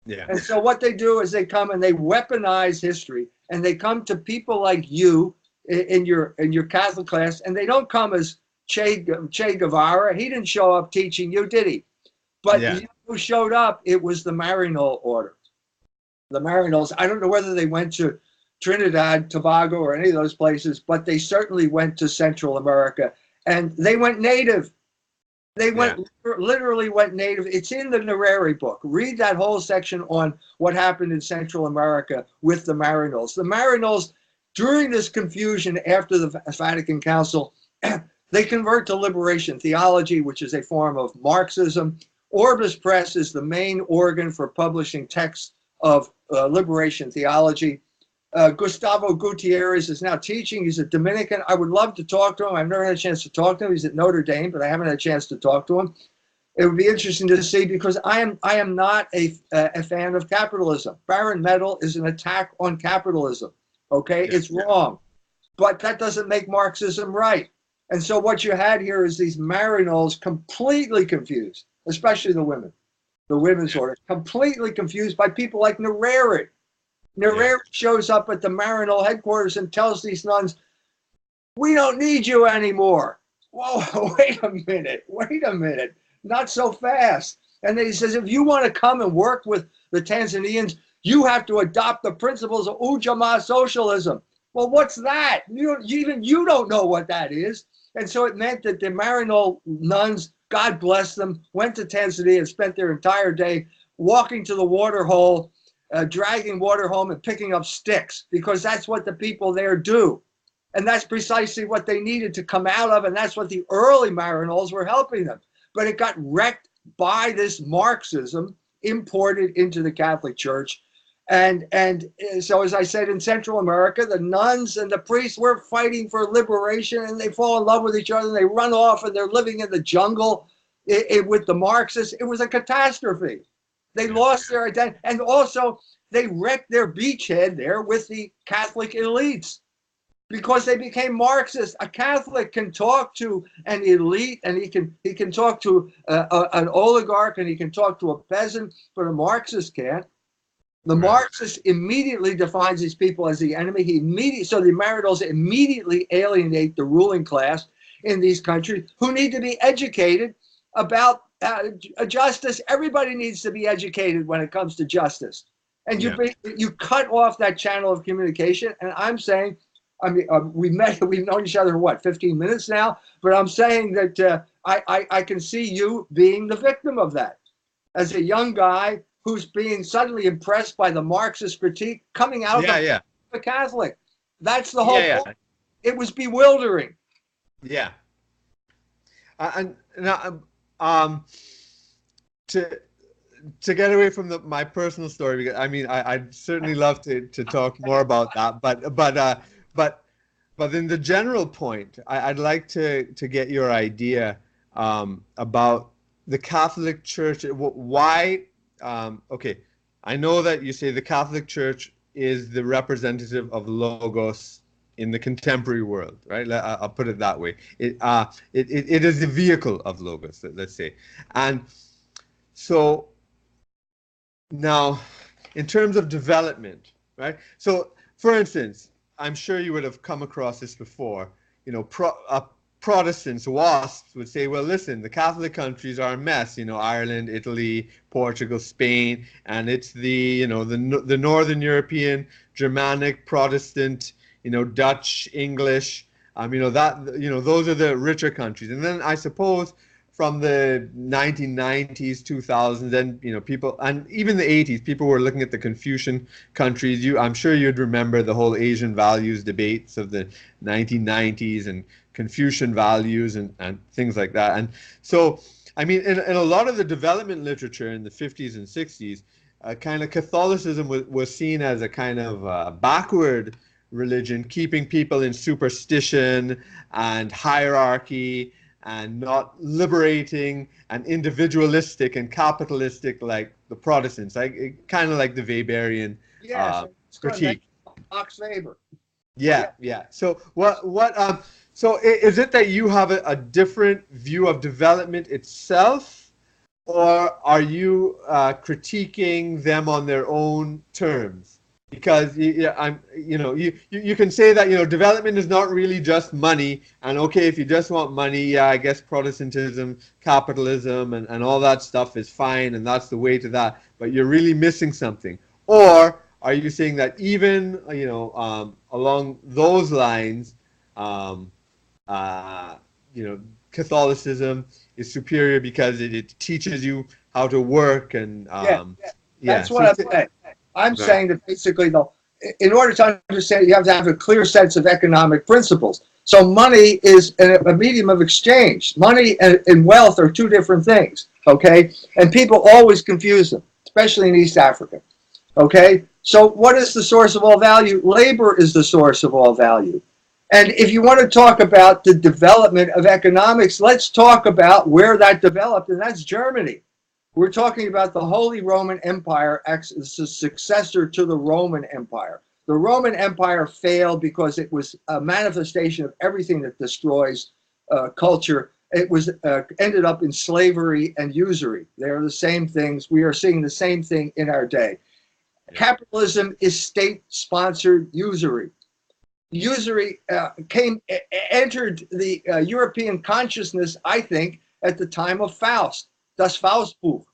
Yeah. And so what they do is they come and they weaponize history, and they come to people like you in your Catholic class, and they don't come as Che Guevara. He didn't show up teaching you, did he? But you who showed up, it was the Maryknoll order. The Maryknolls, I don't know whether they went to Trinidad-Tobago or any of those places, but they certainly went to Central America, and they went native. They literally went native. It's in the Nyerere book. Read that whole section on what happened in Central America with the Maryknolls. The Maryknolls, during this confusion after the Vatican Council, they convert to liberation theology, which is a form of Marxism. Orbis Press is the main organ for publishing texts of liberation theology. Gustavo Gutierrez is now teaching. He's a Dominican. I would love to talk to him. I've never had a chance to talk to him. He's at Notre Dame, but I haven't had a chance to talk to him. It would be interesting to see, because I am not a fan of capitalism. Barren Metal is an attack on capitalism. Okay, it's wrong, but that doesn't make Marxism right. And so what you had here is these Maryknolls completely confused, especially the women, the women's order, completely confused by people like Nyerere. Nyerere shows up at the Maryknoll headquarters and tells these nuns, "We don't need you anymore." Whoa, wait a minute, not so fast. And then he says, if you want to come and work with the Tanzanians, you have to adopt the principles of Ujamaa socialism. Well, what's that? Even you don't know what that is. And so it meant that the Maryknoll nuns, God bless them, went to Tanzania and spent their entire day walking to the water hole, dragging water home and picking up sticks, because that's what the people there do. And that's precisely what they needed to come out of, and that's what the early Maryknolls were helping them. But it got wrecked by this Marxism imported into the Catholic Church. And so, as I said, in Central America, the nuns and the priests were fighting for liberation, and they fall in love with each other, and they run off, and they're living in the jungle with the Marxists. It was a catastrophe. They lost their identity, and also they wrecked their beachhead there with the Catholic elites, because they became Marxists. A Catholic can talk to an elite, and he can talk to an oligarch, and he can talk to a peasant, but a Marxist can't. The Marxist immediately defines these people as the enemy. So the Maryknolls immediately alienate the ruling class in these countries, who need to be educated about justice. Everybody needs to be educated when it comes to justice. And you cut off that channel of communication. And I'm saying, I mean, we've known each other, what, 15 minutes now? But I'm saying that I can see you being the victim of that. As a young guy who's being suddenly impressed by the Marxist critique coming out of the Catholic. That's the whole point. It was bewildering. Yeah. And now, to get away from my personal story, because I mean, I'd certainly love to talk more about that, but in the general point, I'd like to get your idea about the Catholic Church. Why? Okay, I know that you say the Catholic Church is the representative of logos in the contemporary world, right? I'll put it that way. It is the vehicle of logos, let's say. And so now, in terms of development, right? So, for instance, I'm sure you would have come across this before. You know, Protestants, WASPs would say, well, listen, the Catholic countries are a mess. You know, Ireland, Italy, Portugal, Spain, and it's the Northern European, Germanic, Protestant, Dutch, English. Those are the richer countries. And then I suppose from the 1990s, 2000s, and people, and even the 80s, people were looking at the Confucian countries. I'm sure you'd remember the whole Asian values debates of the 1990s and Confucian values and things like that. And so, I mean, in a lot of the development literature in the 50s and 60s, kind of Catholicism was seen as a kind of backward religion, keeping people in superstition and hierarchy, and not liberating and individualistic and capitalistic like the Protestants, kind of like the Weberian critique. Max Weber. Yeah. So so is it that you have a different view of development itself, or are you critiquing them on their own terms? Because you can say that development is not really just money, and okay, if you just want money, I guess Protestantism, capitalism, and all that stuff is fine, and that's the way to that. But you're really missing something. Or are you saying that even along those lines, Catholicism is superior because it teaches you how to work and that's what I'm saying. I'm saying that basically, though, in order to understand, you have to have a clear sense of economic principles. So money is a medium of exchange. Money and wealth are two different things, okay? And people always confuse them, especially in East Africa, okay? So what is the source of all value? Labor is the source of all value. And if you want to talk about the development of economics, let's talk about where that developed, and that's Germany. We're talking about the Holy Roman Empire as a successor to the Roman Empire. The Roman Empire failed because it was a manifestation of everything that destroys culture. It was ended up in slavery and usury. They are the same things. We are seeing the same thing in our day. Capitalism is state-sponsored usury. Usury entered the European consciousness, I think, at the time of Faust. Das Faustbuch,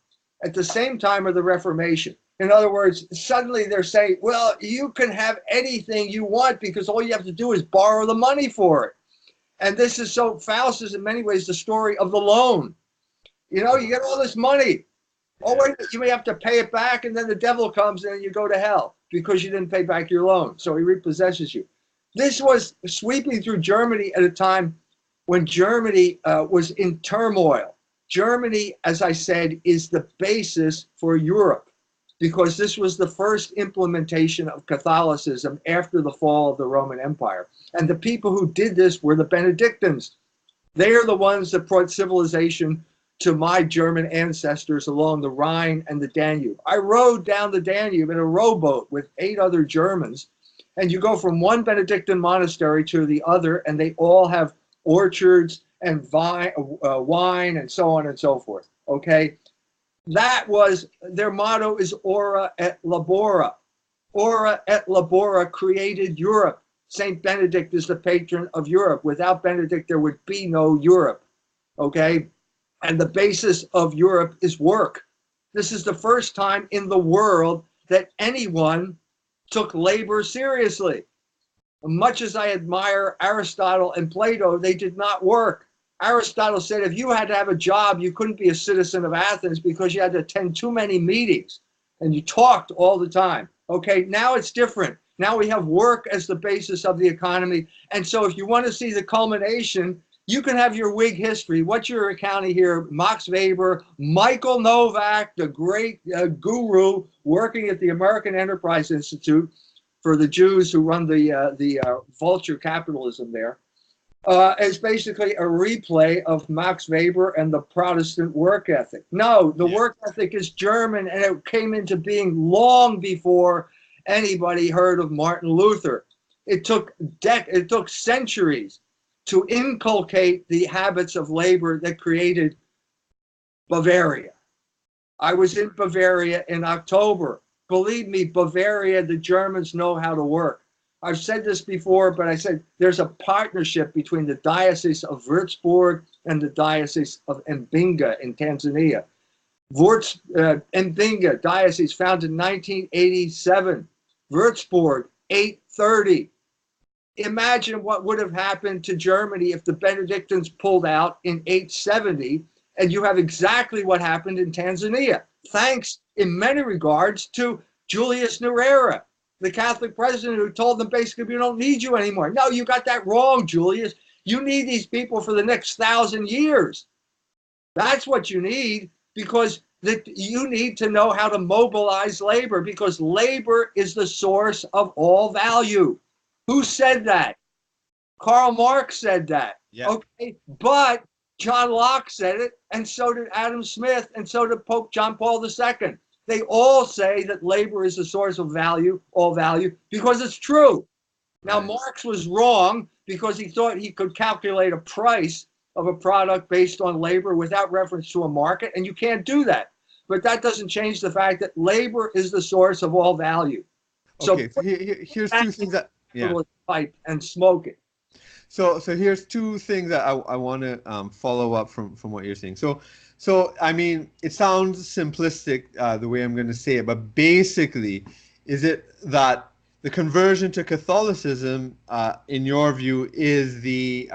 at the same time of the Reformation. In other words, suddenly they're saying, well, you can have anything you want because all you have to do is borrow the money for it. And this is so, Faust is in many ways the story of the loan. You get all this money. Oh, wait, you may have to pay it back, and then the devil comes and you go to hell because you didn't pay back your loan. So he repossesses you. This was sweeping through Germany at a time when Germany was in turmoil. Germany, as I said, is the basis for Europe because this was the first implementation of Catholicism after the fall of the Roman Empire. And the people who did this were the Benedictines. They are the ones that brought civilization to my German ancestors along the Rhine and the Danube. I rode down the Danube in a rowboat with 8 other Germans, and you go from one Benedictine monastery to the other, and they all have orchards and wine and so on and so forth, okay? That was, their motto is Ora et Labora. Ora et Labora created Europe. Saint Benedict is the patron of Europe. Without Benedict, there would be no Europe, okay? And the basis of Europe is work. This is the first time in the world that anyone took labor seriously. Much as I admire Aristotle and Plato, they did not work. Aristotle said if you had to have a job, you couldn't be a citizen of Athens because you had to attend too many meetings and you talked all the time. Okay, now it's different. Now we have work as the basis of the economy. And so if you want to see the culmination, you can have your Whig history. What's your accounting here? Max Weber, Michael Novak, the great guru working at the American Enterprise Institute for the Jews who run the vulture capitalism there. Is basically a replay of Max Weber and the Protestant work ethic. No, the work ethic is German, and it came into being long before anybody heard of Martin Luther. It took centuries to inculcate the habits of labor that created Bavaria. I was in Bavaria in October. Believe me, Bavaria, the Germans know how to work. I've said this before, but I said there's a partnership between the Diocese of Würzburg and the Diocese of Mbinga in Tanzania. Mbinga Diocese founded in 1987. Würzburg, 830. Imagine what would have happened to Germany if the Benedictines pulled out in 870, and you have exactly what happened in Tanzania, thanks in many regards to Julius Nyerere, the Catholic president who told them basically, we don't need you anymore. No, you got that wrong, Julius. You need these people for the next 1,000 years. That's what you need, because you need to know how to mobilize labor, because labor is the source of all value. Who said that? Karl Marx said that. Yeah. Okay, but John Locke said it, and so did Adam Smith, and so did Pope John Paul II. They all say that labor is the source of value, all value, because it's true. Now, Marx was wrong because he thought he could calculate a price of a product based on labor without reference to a market, and you can't do that. But that doesn't change the fact that labor is the source of all value. Okay, so here's two things that pipe and smoke it. So here's two things that I want to follow up from what you're saying. So I mean, it sounds simplistic the way I'm going to say it, but basically, is it that the conversion to Catholicism, in your view, is the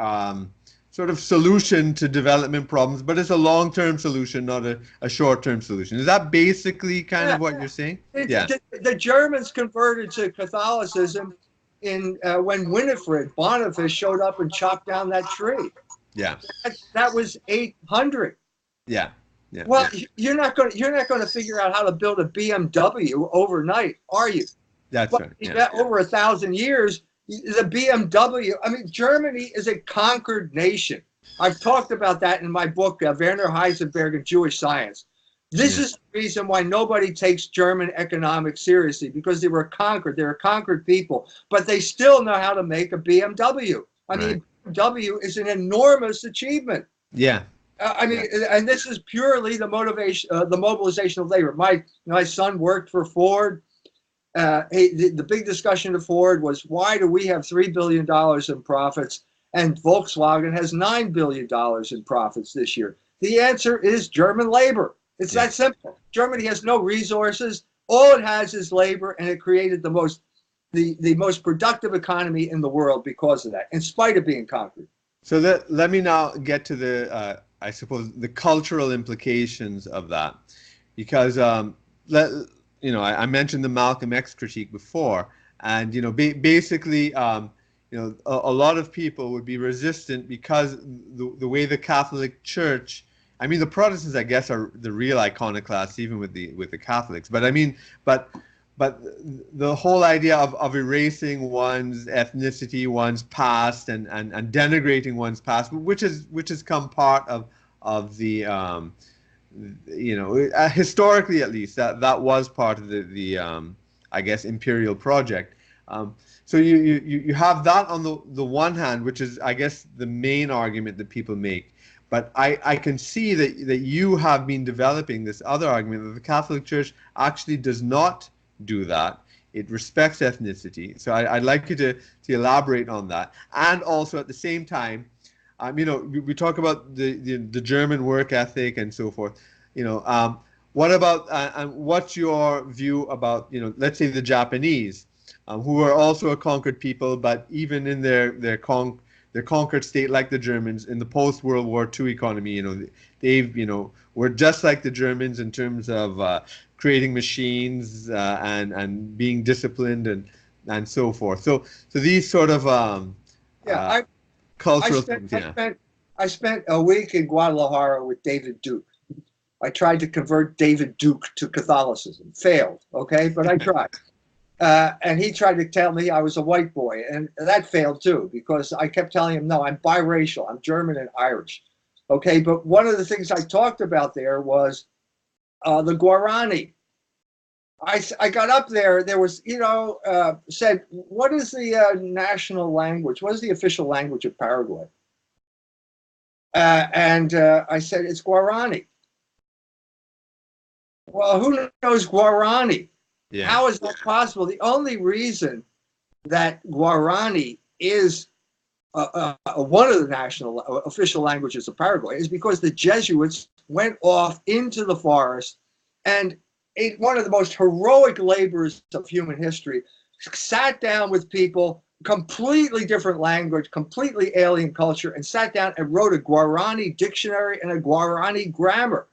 sort of solution to development problems, but it's a long-term solution, not a short-term solution? Is that basically kind of what you're saying? The Germans converted to Catholicism when Winifred Boniface showed up and chopped down that tree. Yeah. That was 800. Yeah. Well, you're not going to figure out how to build a BMW overnight, are you? That's but right. Yeah. Over 1,000 years, the BMW. I mean, Germany is a conquered nation. I've talked about that in my book, Werner Heisenberg and Jewish Science. This is the reason why nobody takes German economics seriously, because they were conquered. They were conquered people, but they still know how to make a BMW. I mean, BMW is an enormous achievement. Yeah. And this is purely the mobilization of labor. My son worked for Ford. The big discussion at Ford was, why do we have $3 billion in profits and Volkswagen has $9 billion in profits this year? The answer is German labor. It's that simple. Germany has no resources. All it has is labor, and it created the most productive economy in the world because of that, in spite of being conquered. So let me now get to the, I suppose, the cultural implications of that, because I mentioned the Malcolm X critique before, and basically, a lot of people would be resistant because the way the Catholic Church. I mean, the Protestants, I guess, are the real iconoclasts, even with the Catholics. But I mean, but the whole idea of erasing one's ethnicity, one's past, and denigrating one's past, which has come part of the historically, at least, that was part of the I guess, imperial project. So you have that on the one hand, which is, I guess, the main argument that people make. But I can see that you have been developing this other argument that the Catholic Church actually does not do that. It respects ethnicity. So I'd like you to elaborate on that. And also at the same time, we talk about the German work ethic and so forth. What about what's your view about let's say the Japanese, who are also a conquered people, but even in their conquered state, like the Germans, in the post-World War II economy, they've were just like the Germans in terms of creating machines and being disciplined and so forth. So these sort of cultural things. I spent a week in Guadalajara with David Duke. I tried to convert David Duke to Catholicism. Failed, okay, but I tried. And he tried to tell me I was a white boy, and that failed too, because I kept telling him, no, I'm biracial. I'm German and Irish. Okay, but one of the things I talked about there was the Guarani. I got up there. There was, said, what is the national language? What is the official language of Paraguay? And I said, it's Guarani. Well, who knows Guarani? Yeah. How is that possible? The only reason that Guarani is one of the national official languages of Paraguay is because the Jesuits went off into the forest and one of the most heroic labors of human history, sat down with people, completely different language, completely alien culture, and sat down and wrote a Guarani dictionary and a Guarani grammar.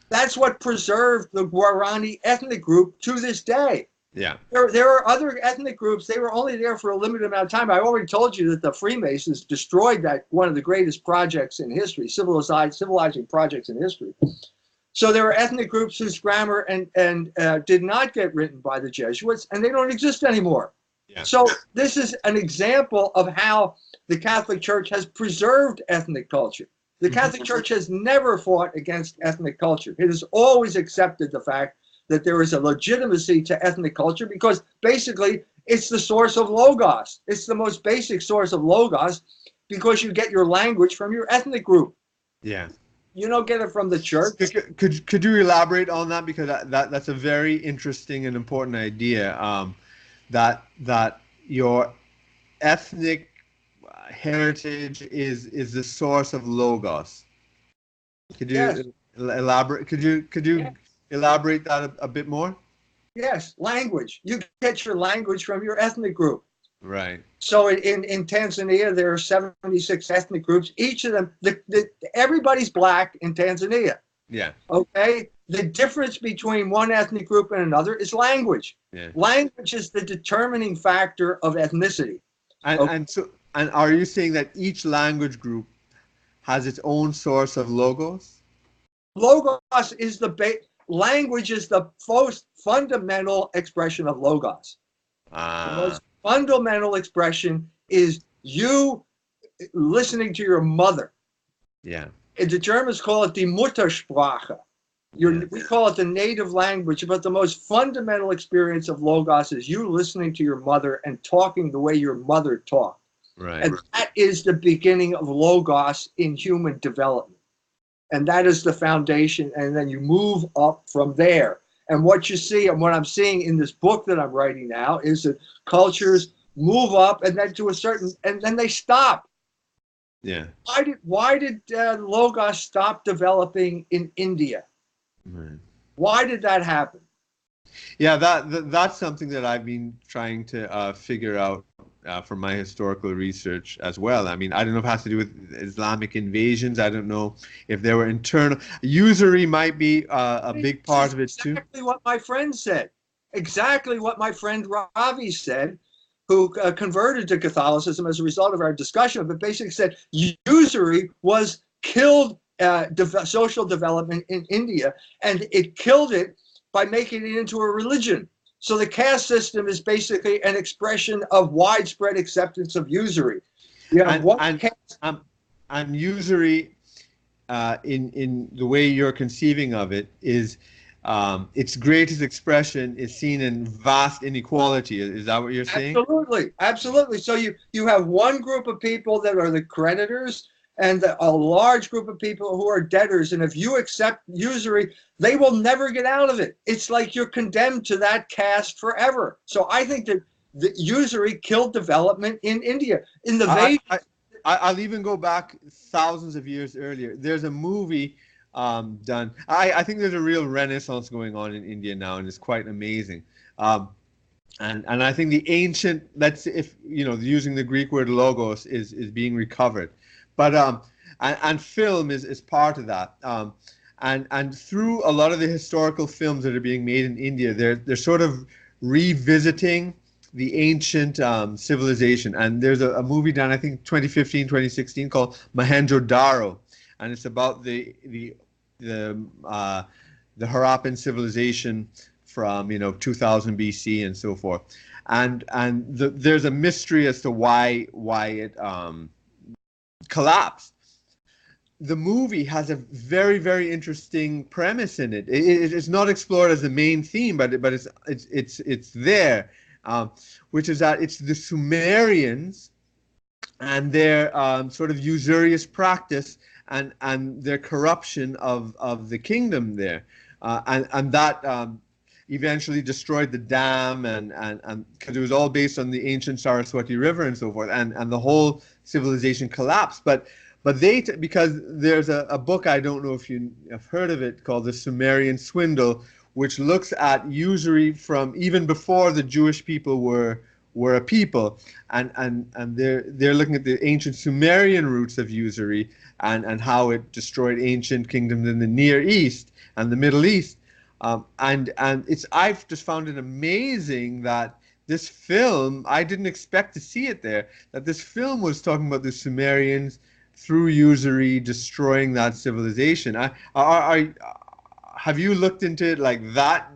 That's what preserved the Guarani ethnic group to this day. Yeah. There are other ethnic groups. They were only there for a limited amount of time. I already told you that the Freemasons destroyed that, one of the greatest projects in history, civilizing projects in history. So there are ethnic groups whose grammar and did not get written by the Jesuits, and they don't exist anymore. Yeah. So this is an example of how the Catholic Church has preserved ethnic culture. The Catholic Church has never fought against ethnic culture. It has always accepted the fact that there is a legitimacy to ethnic culture because basically it's the source of logos. It's the most basic source of logos because you get your language from your ethnic group. Yeah. You don't get it from the church. Could you elaborate on that, because that's a very interesting and important idea, that your ethnic heritage is the source of logos. Could you elaborate? Could you elaborate that a bit more? Yes, language. You get your language from your ethnic group. Right. So in Tanzania, there are 76 ethnic groups. Each of them, everybody's black in Tanzania. Yeah. Okay? The difference between one ethnic group and another is language. Yeah. Language is the determining factor of ethnicity. And are you saying that each language group has its own source of logos? Logos is language is the most fundamental expression of logos. The most fundamental expression is you listening to your mother. Yeah. The Germans call it die Muttersprache. We call it the native language, but the most fundamental experience of logos is you listening to your mother and talking the way your mother talked. Right. And that is the beginning of logos in human development. And that is the foundation. And then you move up from there. And what you see, and what I'm seeing in this book that I'm writing now, is that cultures move up and then to a certain, and then they stop. Yeah. Why did logos stop developing in India? Right. Why did that happen? Yeah, that's something that I've been trying to figure out from my historical research as well. I mean, I don't know if it has to do with Islamic invasions. I don't know if there were internal. Usury might be a big part of it too. Exactly what my friend said. Exactly what my friend Ravi said, who converted to Catholicism as a result of our discussion, but basically said usury was killed social development in India, and it killed it by making it into a religion. So the caste system is basically an expression of widespread acceptance of usury. You have and usury, in the way you're conceiving of it, is its greatest expression is seen in vast inequality. Is that what you're saying? Absolutely, absolutely. So you have one group of people that are the creditors, and a large group of people who are debtors. And if you accept usury, they will never get out of it. It's like you're condemned to that caste forever. So I think that the usury killed development in India. In the Vedic, I'll even go back thousands of years earlier. There's a movie done. I think there's a real renaissance going on in India now, and it's quite amazing. And I think the ancient, using the Greek word logos is being recovered. But and film is part of that. And through a lot of the historical films that are being made in India, they're sort of revisiting the ancient civilization. And there's a movie done, I think 2015, 2016, called Mohenjo-Daro, and it's about the Harappan civilization from 2000 BC and so forth. And there's a mystery as to why it collapsed. the movie has a very, very interesting premise in it. It's not explored as the main theme, but it's there, which is that it's the Sumerians and their sort of usurious practice and their corruption of the kingdom there, and that eventually destroyed the dam and because it was all based on the ancient Saraswati River and so forth, and the whole civilization collapsed. But because there's a book, I don't know if you have heard of it, called The Sumerian Swindle, which looks at usury from even before the Jewish people were a people, and they're looking at the ancient Sumerian roots of usury and how it destroyed ancient kingdoms in the Near East and the Middle East. And I've just found it amazing that this film, I didn't expect to see it there, that this film was talking about the Sumerians through usury destroying that civilization. Have you looked into it like that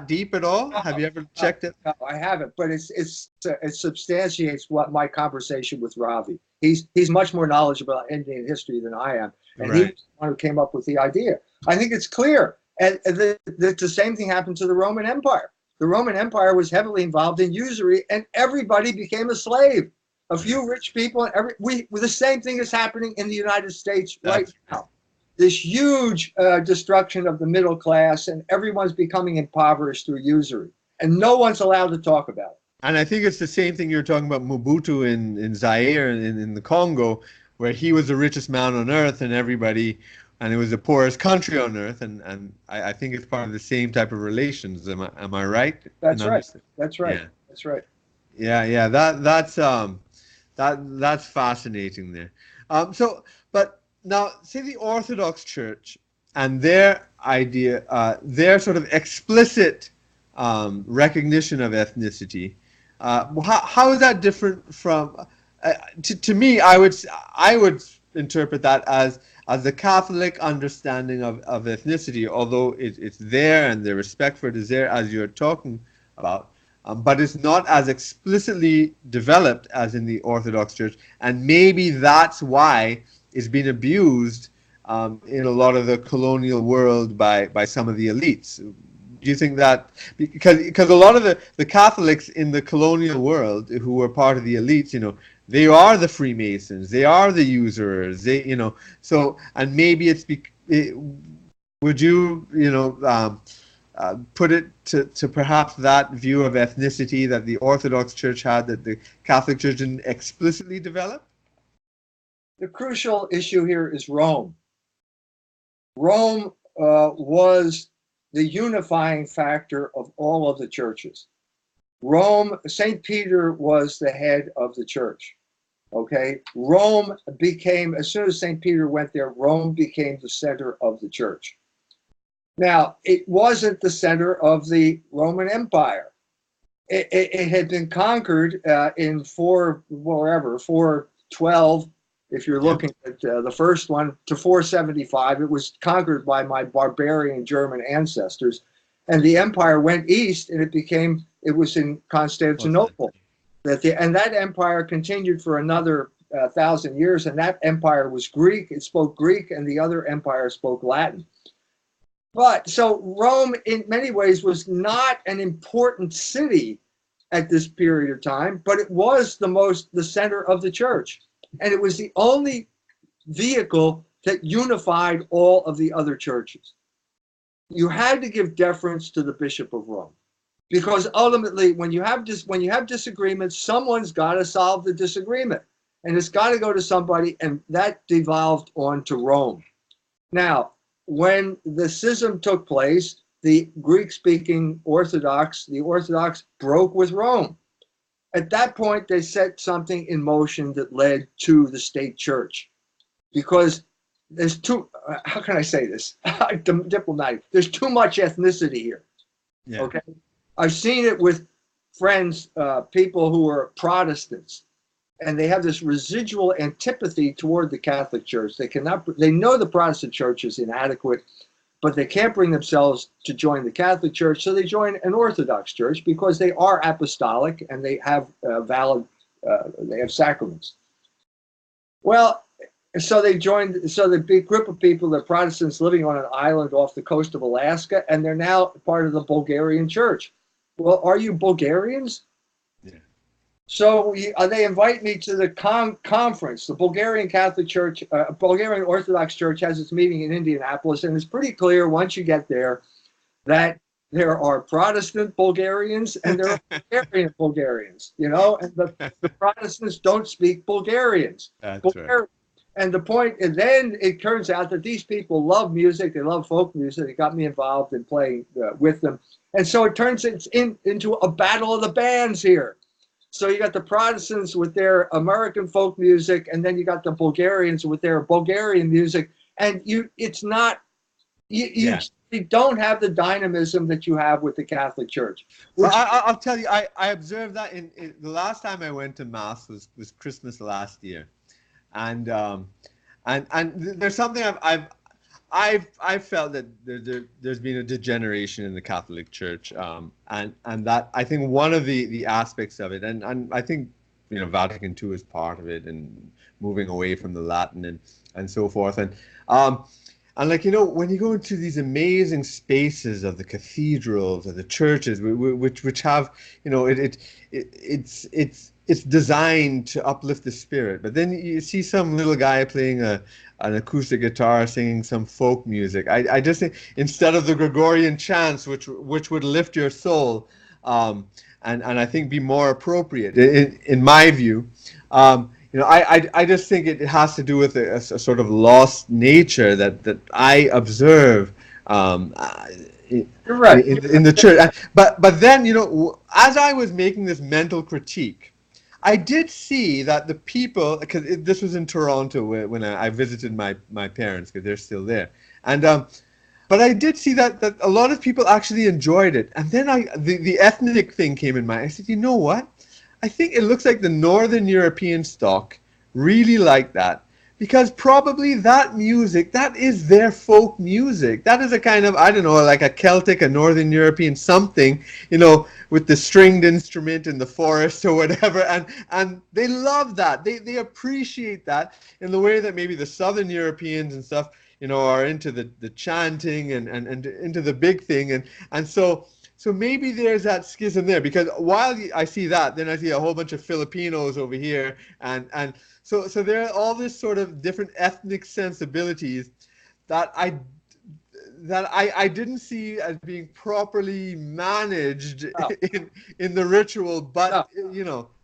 deep at all? Have you ever checked it? No, I haven't, but it substantiates what my conversation with Ravi. He's much more knowledgeable about Indian history than I am, and he was the one who came up with the idea. I think it's clear. And the same thing happened to the Roman Empire. The Roman Empire was heavily involved in usury, and everybody became a slave. A few rich people, the same thing is happening in the United States right now. This huge destruction of the middle class, and everyone's becoming impoverished through usury, and no one's allowed to talk about it. And I think it's the same thing you're talking about Mobutu in Zaire, in the Congo, where he was the richest man on earth, and it was the poorest country on earth, and I think it's part of the same type of relations. Am I right? That's right. That's right. Yeah. That's right. Yeah. That's fascinating there. But now, say the Orthodox Church and their idea, their sort of explicit recognition of ethnicity. How is that different from? To me, I would interpret that as the Catholic understanding of ethnicity, although it's there and the respect for it is there, as you're talking about. But it's not as explicitly developed as in the Orthodox Church, and maybe that's why it's been abused in a lot of the colonial world by some of the elites. Do you think that because a lot of the Catholics in the colonial world who were part of the elites, they are the Freemasons, they are the usurers, so, and maybe would you put it to perhaps that view of ethnicity that the Orthodox Church had that the Catholic Church didn't explicitly develop? The crucial issue here is Rome. Rome was the unifying factor of all of the churches. St. Peter was the head of the church. Okay, Rome became, as soon as St. Peter went there, Rome became the center of the church. Now, it wasn't the center of the Roman Empire. It had been conquered in 412, if you're looking at the first one, to 475. It was conquered by my barbarian German ancestors. And the empire went east, and it was in Constantinople. And that empire continued for another 1,000 years, and that empire was Greek. It spoke Greek, and the other empire spoke Latin. But so Rome, in many ways, was not an important city at this period of time, but it was the center of the church. And it was the only vehicle that unified all of the other churches. You had to give deference to the Bishop of Rome, because ultimately, when you have disagreements, someone's got to solve the disagreement, and it's got to go to somebody, and that devolved onto Rome. Now, when the schism took place, the Greek-speaking Orthodox broke with Rome. At that point, they set something in motion that led to the state church, because there's how can I say this? Diplomatic. There's too much ethnicity here. Yeah. Okay. I've seen it with friends, people who are Protestants, and they have this residual antipathy toward the Catholic Church. They know the Protestant Church is inadequate, but they can't bring themselves to join the Catholic Church, so they join an Orthodox Church because they are apostolic and they have they have sacraments. Well, so they joined. So the big group of people, the Protestants, living on an island off the coast of Alaska, and they're now part of the Bulgarian church. Well, are you Bulgarians? Yeah. So they invite me to the conference. The Bulgarian Catholic Church, Bulgarian Orthodox Church, has its meeting in Indianapolis, and it's pretty clear once you get there that there are Protestant Bulgarians and there are Bulgarian Bulgarians, you know, and the Protestants don't speak Bulgarians. That's right. And the point, and then it turns out that these people love music, they love folk music. They got me involved in playing with them. And so it turns into a battle of the bands here. So you got the Protestants with their American folk music, and then you got the Bulgarians with their Bulgarian music. And it's not, you don't have the dynamism that you have with the Catholic Church. Well, I'll tell you, I observed that in the last time I went to Mass was Christmas last year. And there's something I've felt that there's been a degeneration in the Catholic Church, and that I think one of the aspects of it, and I think Vatican II is part of it, and moving away from the Latin and so forth, and like when you go into these amazing spaces of the cathedrals or the churches, which have it's designed to uplift the spirit, but then you see some little guy playing an acoustic guitar singing some folk music. I just think instead of the Gregorian chants, which would lift your soul, and I think be more appropriate in my view, I just think it has to do with a sort of lost nature that I observe. You're right. In the church, but then as I was making this mental critique, I did see that the people, because this was in Toronto when I visited my parents, because they're still there, and but I did see that a lot of people actually enjoyed it. And then the ethnic thing came in mind. I said, you know what? I think it looks like the Northern European stock really like that, because probably that music, that is their folk music. That is a kind of, I don't know, like a Celtic, a Northern European something, with the stringed instrument in the forest or whatever. And they love that. They appreciate that in the way that maybe the Southern Europeans and stuff, are into the chanting and into the big thing. And so maybe there's that schism there, because while I see that, then I see a whole bunch of Filipinos over here, and so there are all this sort of different ethnic sensibilities that I didn't see as being properly managed in the ritual, but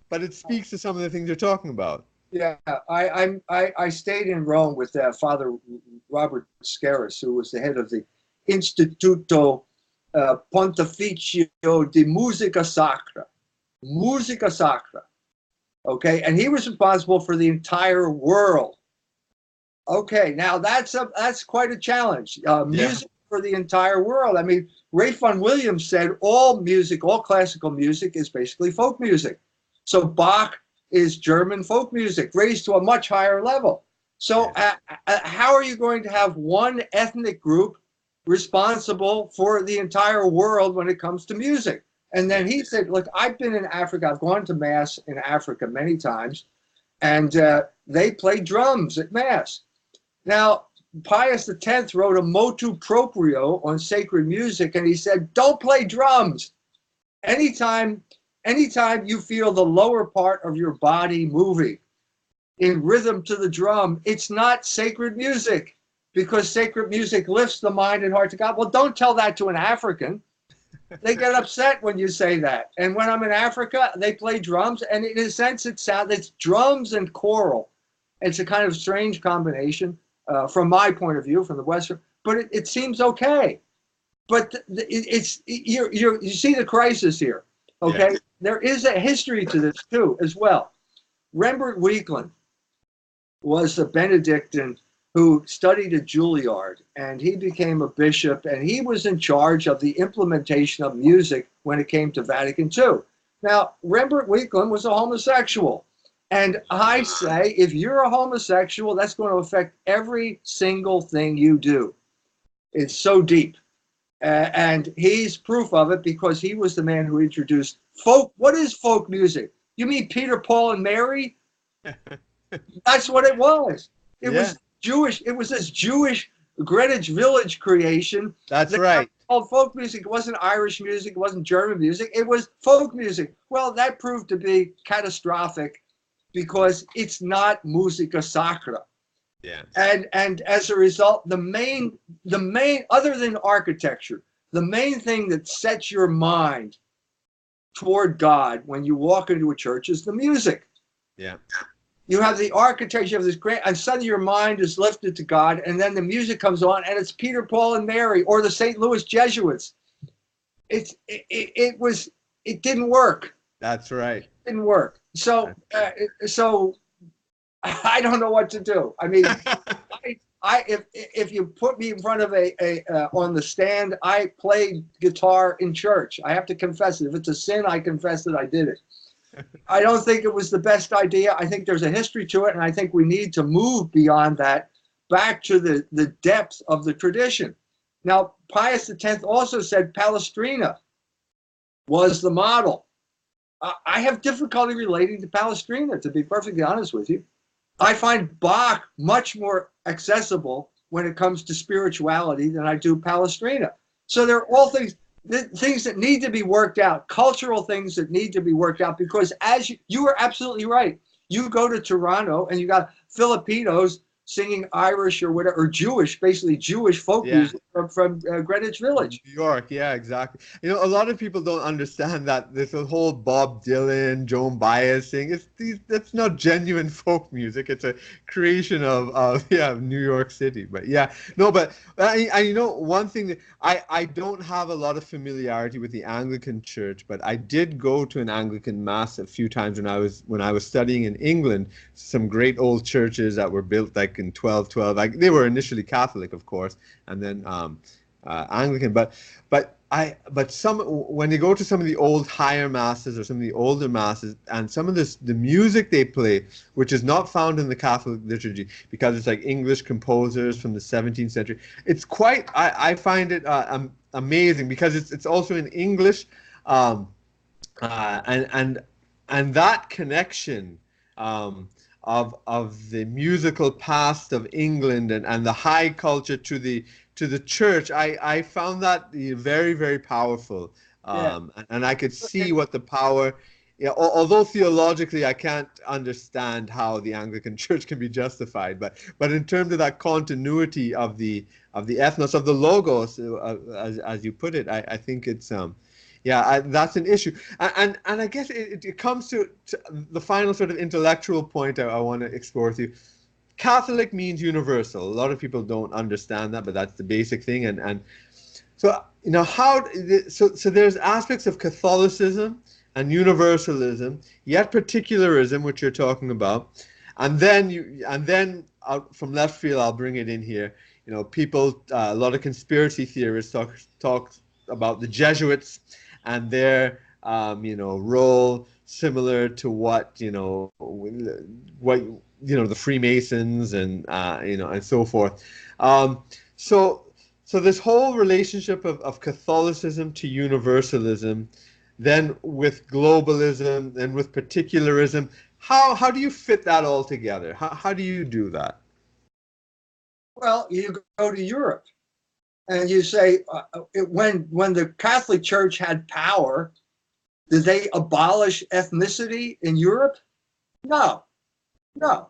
but it speaks to some of the things you're talking about. Yeah, I stayed in Rome with Father Robert Scaris, who was the head of the Instituto Pontificio di Musica Sacra. Musica Sacra. Okay, and he was responsible for the entire world. Okay, now that's quite a challenge. Music for the entire world. I mean, Ray Vaughan Williams said all music, all classical music is basically folk music. So Bach is German folk music raised to a much higher level. So how are you going to have one ethnic group responsible for the entire world when it comes to music? And then he said, look, I've been in Africa. I've gone to Mass in Africa many times, and they play drums at Mass. Now, Pius X wrote a motu proprio on sacred music, and he said, don't play drums. Anytime you feel the lower part of your body moving in rhythm to the drum, it's not sacred music, because sacred music lifts the mind and heart to God. Well, don't tell that to an African. They get upset when you say that. And when I'm in Africa, they play drums, and in a sense, it's drums and choral. It's a kind of strange combination from my point of view, from the Western, but it seems okay. But you see the crisis here, okay? Yeah. There is a history to this too, as well. Rembert Weekland was a Benedictine who studied at Juilliard, and he became a bishop, and he was in charge of the implementation of music when it came to Vatican II. Now, Rembert Weekland was a homosexual, and I say, if you're a homosexual, that's going to affect every single thing you do. It's so deep. And he's proof of it, because he was the man who introduced folk. What is folk music? You mean Peter, Paul, and Mary? That's what it was. It Yeah. was Jewish. It was this Jewish Greenwich Village creation. That's right. Called folk music. It wasn't Irish music. It wasn't German music. It was folk music. Well, that proved to be catastrophic because it's not musica sacra. Yeah. And as a result, the main other than architecture, the main thing that sets your mind toward God when you walk into a church is the music. Yeah. You have the architecture, you have this great, and suddenly your mind is lifted to God, and then the music comes on, and it's Peter, Paul, and Mary, or the St. Louis Jesuits. It didn't work. That's right. It didn't work. So I don't know what to do. I mean, if you put me in front of on the stand, I played guitar in church. I have to confess it. If it's a sin, I confess that I did it. I don't think it was the best idea. I think there's a history to it, and I think we need to move beyond that back to the depth of the tradition. Now, Pius X also said Palestrina was the model. I have difficulty relating to Palestrina, to be perfectly honest with you. I find Bach much more accessible when it comes to spirituality than I do Palestrina. So there are all things that need to be worked out, cultural things that need to be worked out, because as you are absolutely right. You go to Toronto and you got Filipinos singing Irish or whatever, or Jewish, basically Jewish folk music from Greenwich Village. New York, yeah, exactly. You know, a lot of people don't understand that this whole Bob Dylan, Joan Baez thing, that's not genuine folk music. It's a creation of New York City. But yeah, no, but you know, one thing that I don't have a lot of familiarity with the Anglican Church, but I did go to an Anglican mass a few times when I was studying in England. Some great old churches that were built like in 1212. Like they were initially Catholic, of course, and then Anglican. But when you go to some of the old higher masses or some of the older masses, and some of the music they play, which is not found in the Catholic liturgy because it's like English composers from the 17th century, it's quite. I find it amazing because it's also in English, and that connection. Of the musical past of England and the high culture to the church, I found that very, very powerful, and I could see what the power. Yeah, although theologically I can't understand how the Anglican Church can be justified, but in terms of that continuity of the ethnos, of the logos, as you put it, I think it's that's an issue, and I guess it comes to the final sort of intellectual point I want to explore with you. Catholic means universal. A lot of people don't understand that, but that's the basic thing. And so you know so there's aspects of Catholicism and universalism, yet particularism, which you're talking about, and then from left field I'll bring it in here. You know, people, a lot of conspiracy theorists talk about the Jesuits and their role similar to what the Freemasons and and so forth. So this whole relationship of Catholicism to universalism, then with globalism and with particularism, how do you fit that all together? How do you do that? Well, you go to Europe. And you say, when the Catholic Church had power, did they abolish ethnicity in Europe? No,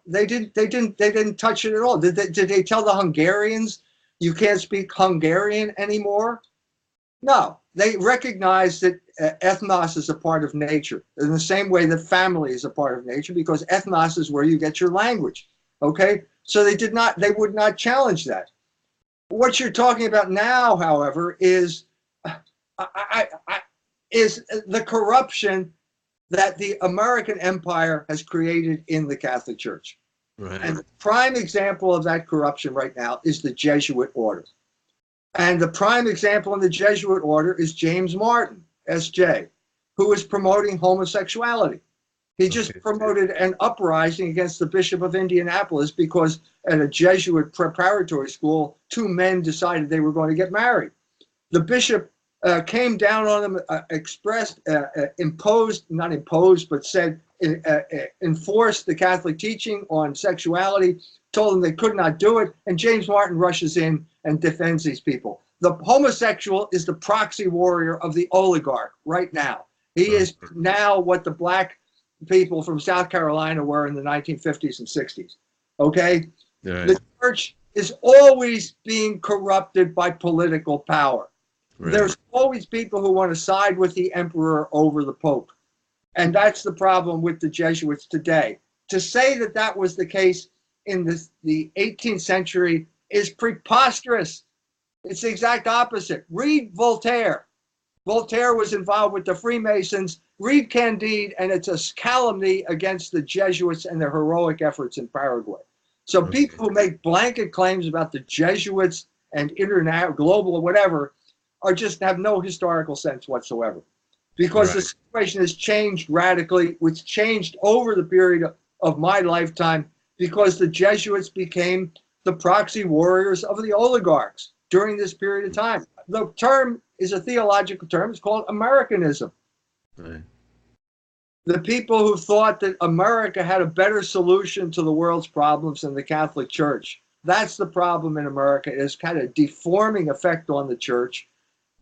they didn't touch it at all. Did they tell the Hungarians you can't speak Hungarian anymore? No, they recognized that ethnos is a part of nature in the same way that family is a part of nature, because ethnos is where you get your language. Okay, so they would not challenge that. What you're talking about now, however, is the corruption that the American empire has created in the Catholic Church. Right. And the prime example of that corruption right now is the Jesuit order. And the prime example in the Jesuit order is James Martin, S.J., who is promoting homosexuality. He just promoted an uprising against the Bishop of Indianapolis because at a Jesuit preparatory school, two men decided they were going to get married. The bishop came down on them, not imposed, but said, enforced the Catholic teaching on sexuality, told them they could not do it, and James Martin rushes in and defends these people. The homosexual is the proxy warrior of the oligarch right now. He is now what the black people from South Carolina were in the 1950s and 60s. Okay? Right. The church is always being corrupted by political power. Right. There's always people who want to side with the emperor over the pope. And that's the problem with the Jesuits today. To say that that was the case in the 18th century is preposterous. It's the exact opposite. Read Voltaire. Voltaire was involved with the Freemasons. Read Candide, and it's a calumny against the Jesuits and their heroic efforts in Paraguay. So people who make blanket claims about the Jesuits and international, global, or whatever, are just have no historical sense whatsoever. Because the situation has changed radically, which changed over the period of my lifetime, because the Jesuits became the proxy warriors of the oligarchs during this period of time. The term is a theological term. It's called Americanism. Right. The people who thought that America had a better solution to the world's problems than the Catholic Church. That's the problem in America. It has kind of deforming effect on the church.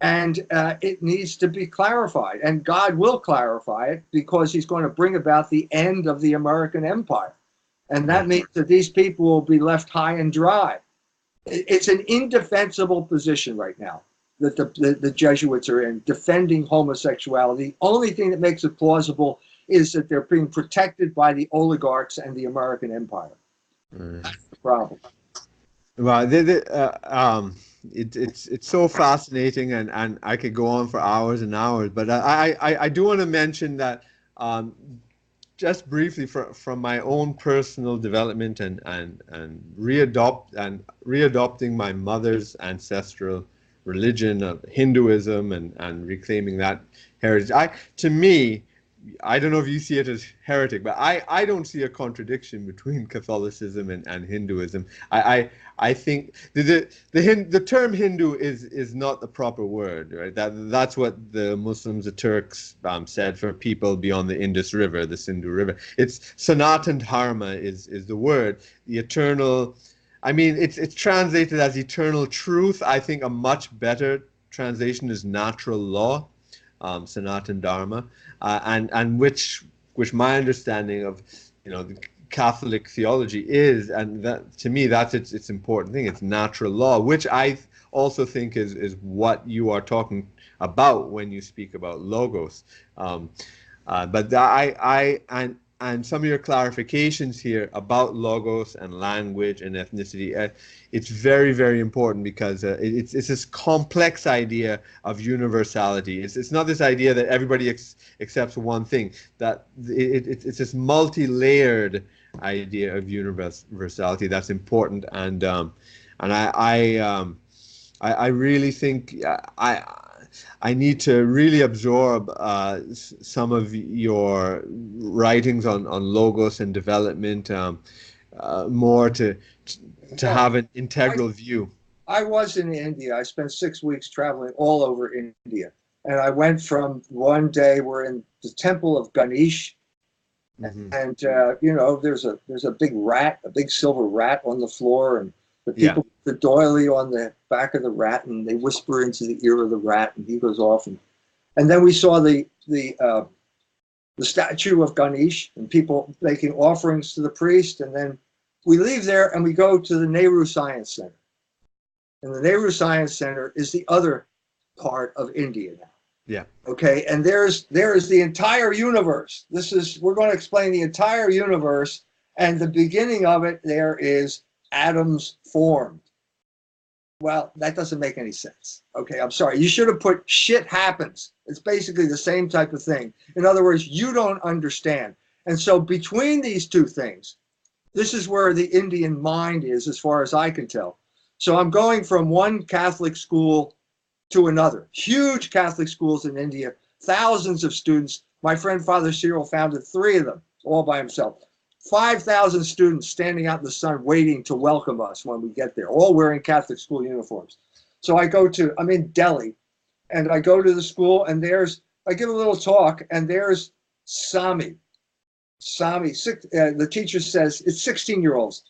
And it needs to be clarified. And God will clarify it because he's going to bring about the end of the American empire. And that means that these people will be left high and dry. It's an indefensible position right now that the Jesuits are in, defending homosexuality. The only thing that makes it plausible is that they're being protected by the oligarchs and the American empire. That's the problem. Well, it's so fascinating, and I could go on for hours and hours. But I do want to mention that just briefly from my own personal development and readopting my mother's ancestral religion of Hinduism and reclaiming that heritage. To me, I don't know if you see it as heretic, but I don't see a contradiction between Catholicism and Hinduism. I think the term Hindu is not the proper word, right? That's what the Muslims, the Turks, said for people beyond the Indus River, the Sindhu River. It's Sanatan Dharma is the word, the eternal. I mean, it's translated as eternal truth. I think a much better translation is natural law. Sanatan Dharma, and which my understanding of, the Catholic theology is, and that to me that's its important thing. It's natural law, which I also think is what you are talking about when you speak about logos. But and some of your clarifications here about logos and language and ethnicity, it's very, very important because it's this complex idea of universality. It's not this idea that everybody accepts one thing. That it's this multi-layered idea of universality that's important, and I really think I need to really absorb some of your writings on logos and development more to have an integral view. I was in India. I spent 6 weeks traveling all over India. And I went from one day, we're in the temple of Ganesh. Mm-hmm. And, there's a big rat, a big silver rat on the floor. And the people put the doily on the back of the rat, and they whisper into the ear of the rat, and he goes off. And then we saw the statue of Ganesh and people making offerings to the priest. And then we leave there and we go to the Nehru Science Center. And the Nehru Science Center is the other part of India now. Yeah. Okay. And there is the entire universe. We're going to explain the entire universe, and the beginning of it there is atoms formed. Well, that doesn't make any sense. Okay, I'm sorry. You should have put shit happens. It's basically the same type of thing. In other words, you don't understand. And so between these two things, this is where the Indian mind is, as far as I can tell. So I'm going from one Catholic school to another. Huge Catholic schools in India, thousands of students. My friend Father Cyril founded 3 of them all by himself. 5,000 students standing out in the sun waiting to welcome us when we get there, all wearing Catholic school uniforms. So I'm in Delhi, and I go to the school, and I give a little talk, and there's Sami. Sami, the teacher says, it's 16-year-olds.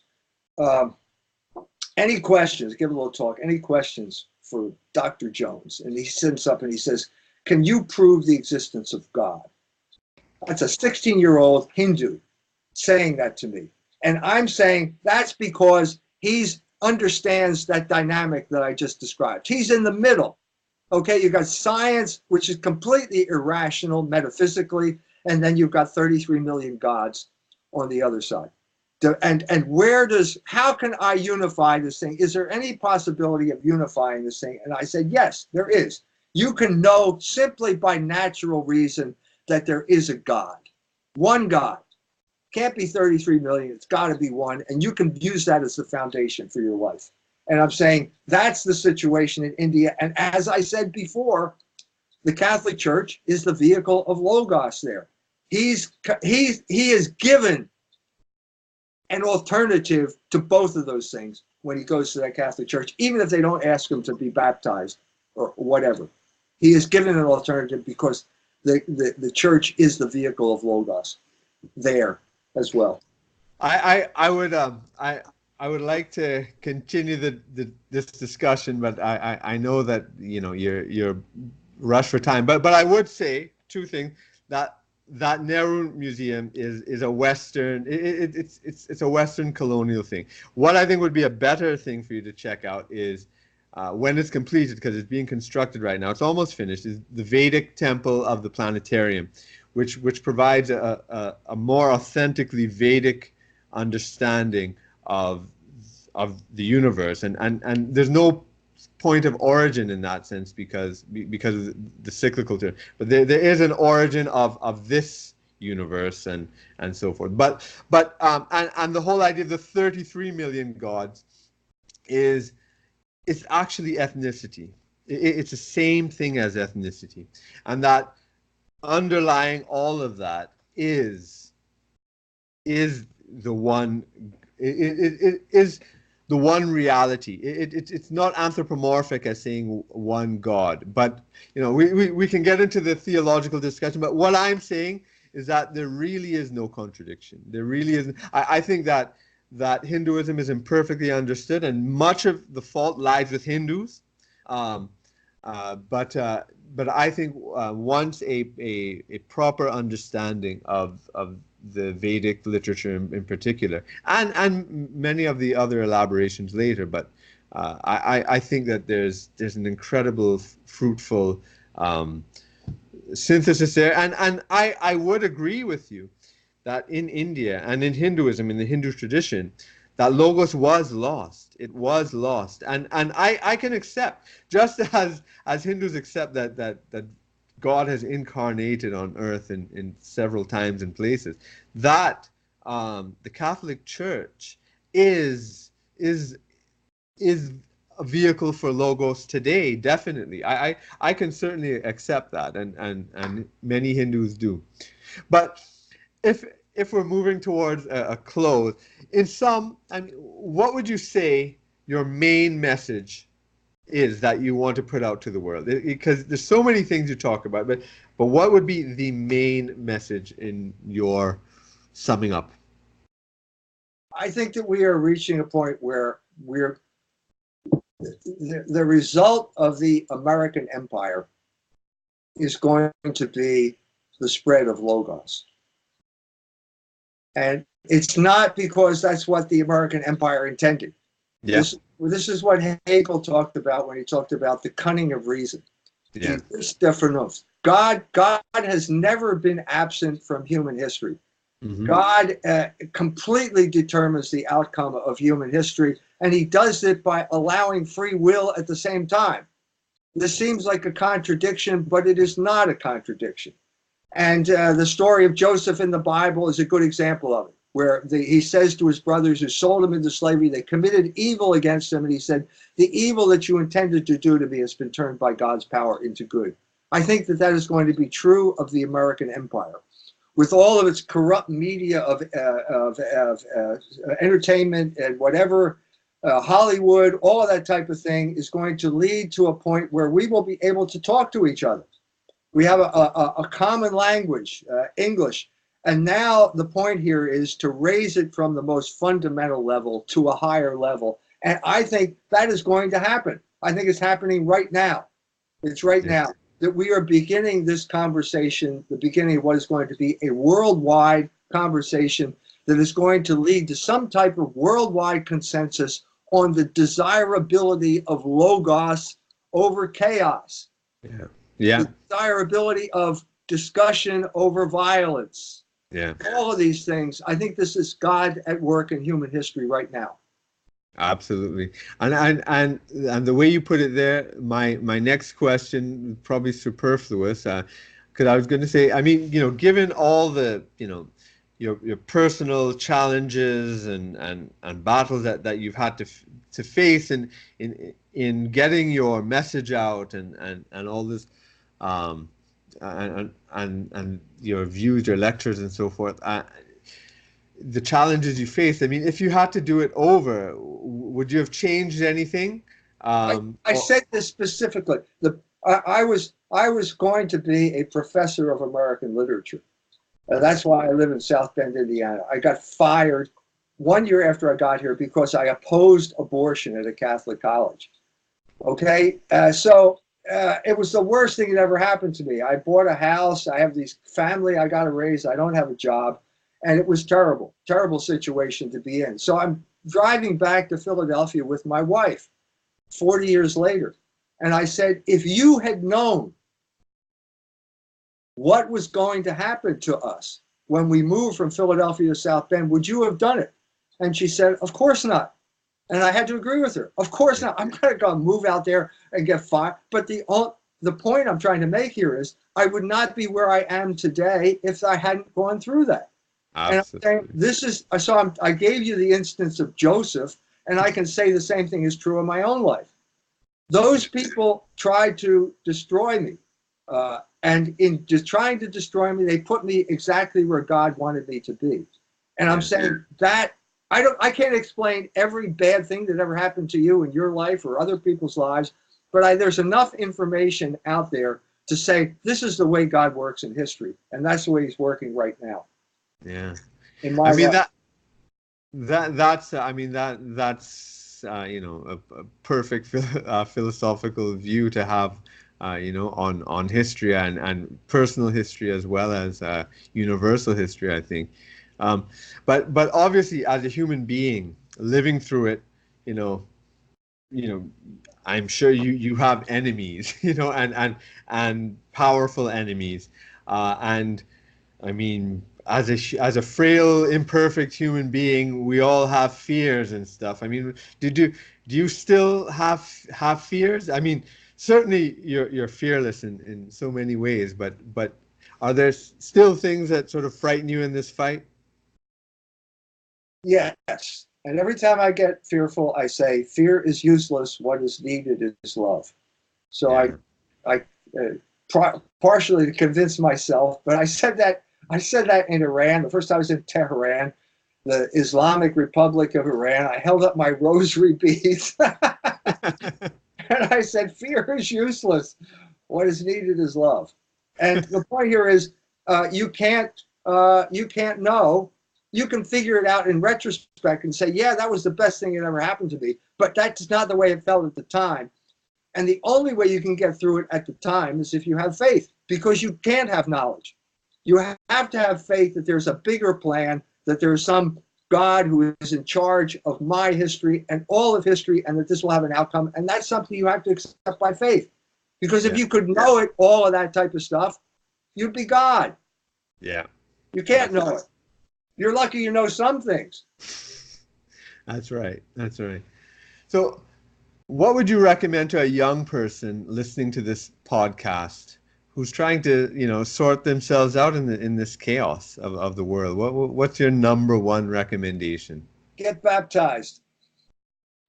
Any questions? Give a little talk. Any questions for Dr. Jones? And he sits up and he says, can you prove the existence of God? That's a 16-year-old Hindu saying that to me. And I'm saying that's because he understands that dynamic that I just described. He's in the middle. Okay, you've got science, which is completely irrational metaphysically, and then you've got 33 million gods on the other side. And how can I unify this thing? Is there any possibility of unifying this thing? And I said, yes, there is. You can know simply by natural reason that there is a God. One God. Can't be 33 million. It's got to be one. And you can use that as the foundation for your life. And I'm saying that's the situation in India. And as I said before, the Catholic Church is the vehicle of Logos there. He is given an alternative to both of those things when he goes to that Catholic Church, even if they don't ask him to be baptized or whatever. He is given an alternative because the church is the vehicle of Logos there as well. I would like to continue this discussion, but I know that you're rushed for time. But I would say two things: that Nehru Museum is a Western, it's a Western colonial thing. What I think would be a better thing for you to check out is when it's completed, because it's being constructed right now, it's almost finished, is the Vedic temple of the Planetarium, which provides a more authentically Vedic understanding of the universe, and there's no point of origin in that sense because of the cyclical term, but there is an origin of this universe and so forth. But the whole idea of the 33 million gods it's actually ethnicity. It's the same thing as ethnicity, and that underlying all of that is the one. It is the one reality. It's not anthropomorphic as saying one God, but we can get into the theological discussion. But what I'm saying is that there really is no contradiction. There really isn't. I think that Hinduism is imperfectly understood, and much of the fault lies with Hindus. But I think once a proper understanding of the Vedic literature in particular, and many of the other elaborations later, but I think that there's an incredible, fruitful synthesis there, and I would agree with you that in India and in Hinduism, in the Hindu tradition, that Logos was lost. It was lost, and I can accept, just as Hindus accept that God has incarnated on earth in several times and places, that the Catholic Church is a vehicle for Logos today, definitely. I can certainly accept that, and many Hindus do. But if we're moving towards a close, in sum, what would you say your main message is that you want to put out to the world? Because there's so many things you talk about, but what would be the main message in your summing up? I think that we are reaching a point where the result of the American empire is going to be the spread of Logos. And it's not because that's what the American empire intended. Yeah. This is what Hegel talked about when he talked about the cunning of reason. Yeah. God has never been absent from human history. Mm-hmm. God completely determines the outcome of human history, and he does it by allowing free will at the same time. This seems like a contradiction, but it is not a contradiction. And the story of Joseph in the Bible is a good example of it, where he says to his brothers who sold him into slavery, they committed evil against him, and he said, the evil that you intended to do to me has been turned by God's power into good. I think that is going to be true of the American empire. With all of its corrupt media of entertainment and whatever, Hollywood, all of that type of thing is going to lead to a point where we will be able to talk to each other. We have a common language, English, And now the point here is to raise it from the most fundamental level to a higher level. And I think that is going to happen. I think it's happening right now. It's right now that we are beginning this conversation, the beginning of what is going to be a worldwide conversation that is going to lead to some type of worldwide consensus on the desirability of logos over chaos. Yeah. Yeah. The desirability of discussion over violence. Yeah. All of these things. I think this is God at work in human history right now. Absolutely. And the way you put it there, my next question, probably superfluous, because I was going to say, I mean, given all the, your personal challenges and battles that you've had to face in getting your message out and all this, and your views, your lectures, and so forth. The challenges you faced. I mean, if you had to do it over, would you have changed anything? I said this specifically. I was going to be a professor of American literature. That's why I live in South Bend, Indiana. I got fired 1 year after I got here because I opposed abortion at a Catholic college. Okay, so it was the worst thing that ever happened to me. I bought a house. I have this family I got to raise. I don't have a job. And it was terrible, terrible situation to be in. So I'm driving back to Philadelphia with my wife 40 years later. And I said, if you had known what was going to happen to us when we moved from Philadelphia to South Bend, would you have done it? And she said, of course not. And I had to agree with her. Of course not. I'm going to go move out there and get fired. But the point I'm trying to make here is I would not be where I am today if I hadn't gone through that. Absolutely. And I'm saying this is, I gave you the instance of Joseph, and I can say the same thing is true in my own life. Those people tried to destroy me. And in just trying to destroy me, they put me exactly where God wanted me to be. And I'm saying that I can't explain every bad thing that ever happened to you in your life or other people's lives, but there's enough information out there to say this is the way God works in history, and that's the way He's working right now. Yeah, in my life. that's a perfect philosophical view to have, on history and personal history as well as universal history, I think. But obviously, as a human being living through it, I'm sure you have enemies, and powerful enemies, and I mean, as a frail, imperfect human being, we all have fears and stuff. I mean, do you still have fears? I mean, certainly you're fearless in so many ways, but are there still things that sort of frighten you in this fight? Yes. And every time I get fearful, I say, fear is useless. What is needed is love. So yeah. I partially to convince myself, but I said that in Iran. The first time I was in Tehran, the Islamic Republic of Iran, I held up my rosary beads and I said, fear is useless. What is needed is love. And the point here is you can't know. You can figure it out in retrospect and say, yeah, that was the best thing that ever happened to me. But that's not the way it felt at the time. And the only way you can get through it at the time is if you have faith, because you can't have knowledge. You have to have faith that there's a bigger plan, that there's some God who is in charge of my history and all of history, and that this will have an outcome. And that's something you have to accept by faith. Because if you could know it, all of that type of stuff, you'd be God. Yeah. You can't know it. You're lucky you know some things. That's right. That's right. So what would you recommend to a young person listening to this podcast who's trying to, sort themselves out in this chaos of the world? What's your number one recommendation? Get baptized.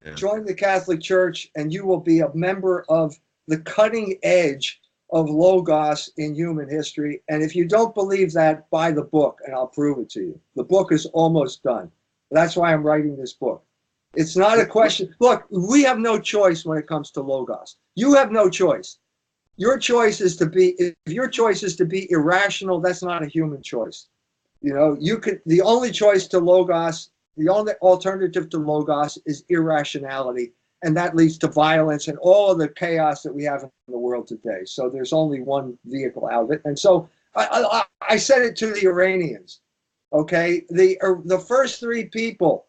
Yeah. Join the Catholic Church, and you will be a member of the cutting edge of Logos in human history. And if you don't believe that, buy the book and I'll prove it to you. The book is almost done. That's why I'm writing this book. It's not a question. Look, we have no choice when it comes to Logos. You have no choice. Your choice is to be, if your choice is to be irrational, that's not a human choice. The only choice to logos, the only alternative to logos is irrationality. And that leads to violence and all of the chaos that we have in the world today. So there's only one vehicle out of it. And so I said it to the Iranians, okay? The first three people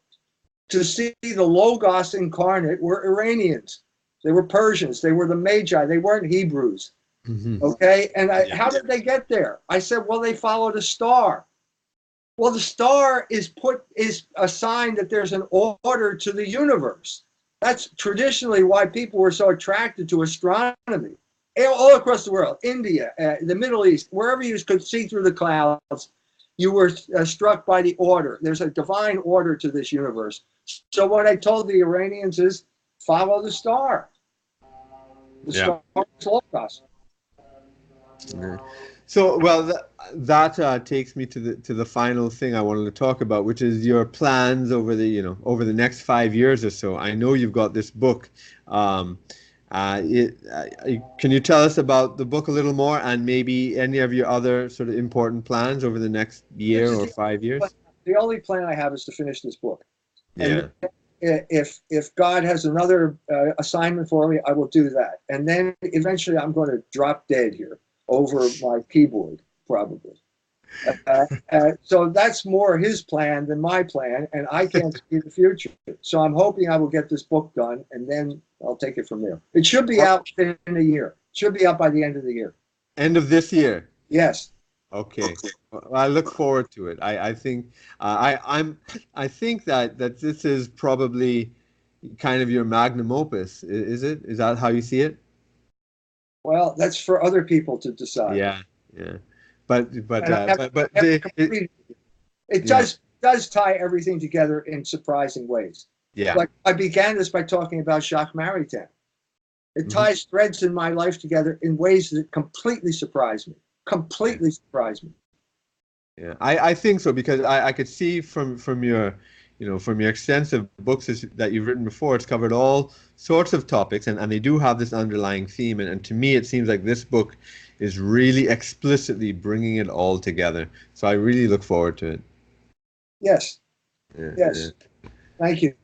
to see the Logos incarnate were Iranians. They were Persians. They were the Magi. They weren't Hebrews, okay? And how did they get there? I said, well, they followed a star. Well, the star is a sign that there's an order to the universe. That's traditionally why people were so attracted to astronomy. All across the world, India, the Middle East, wherever you could see through the clouds, you were struck by the order. There's a divine order to this universe. So what I told the Iranians is, follow the star. The star is Logos. Yeah. So, well, that takes me to the final thing I wanted to talk about, which is your plans over the next 5 years or so. I know you've got this book. Can you tell us about the book a little more, and maybe any of your other sort of important plans over the next year or 5 years? The only plan I have is to finish this book. Yeah. And if God has another assignment for me, I will do that. And then eventually I'm going to drop dead here over my keyboard, probably. So that's more his plan than my plan, and I can't see the future. So I'm hoping I will get this book done, and then I'll take it from there. It should be out in a year. It should be out by the end of the year. End of this year? Yes. Okay. Well, I look forward to it. I think I think that this is probably kind of your magnum opus. Is it? Is that how you see it? Well, that's for other people to decide. Yeah. But it does tie everything together in surprising ways. Yeah. Like I began this by talking about Jacques Maritain. It ties threads in my life together in ways that completely surprise me. Completely surprised me. Yeah, I think so, because I could see from your extensive books that you've written before, it's covered all sorts of topics, and they do have this underlying theme, and to me it seems like this book is really explicitly bringing it all together. So I really look forward to it. Yes. Yeah, yes. Yeah. Thank you.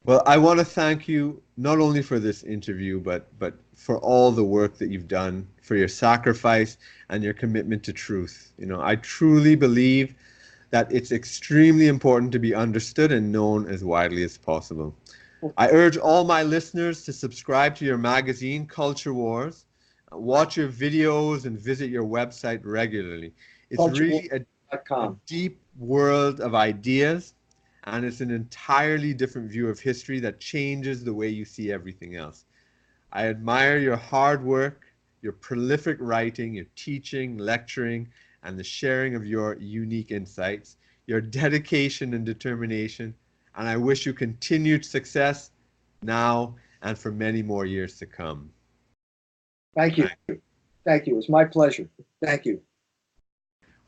Well, I want to thank you not only for this interview, but for all the work that you've done, for your sacrifice and your commitment to truth. I truly believe that it's extremely important to be understood and known as widely as possible. I urge all my listeners to subscribe to your magazine, Culture Wars, watch your videos, and visit your website regularly. It's really a deep world of ideas, and it's an entirely different view of history that changes the way you see everything else. I admire your hard work, your prolific writing, your teaching, lecturing, and the sharing of your unique insights, your dedication and determination, and I wish you continued success now and for many more years to come. Thank you. Thank you. It's my pleasure. Thank you.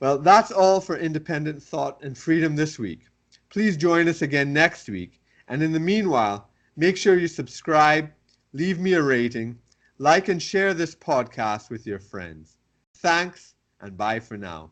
Well, that's all for Independent Thought and Freedom this week. Please join us again next week, and in the meanwhile, make sure you subscribe, leave me a rating, like and share this podcast with your friends. Thanks, and bye for now.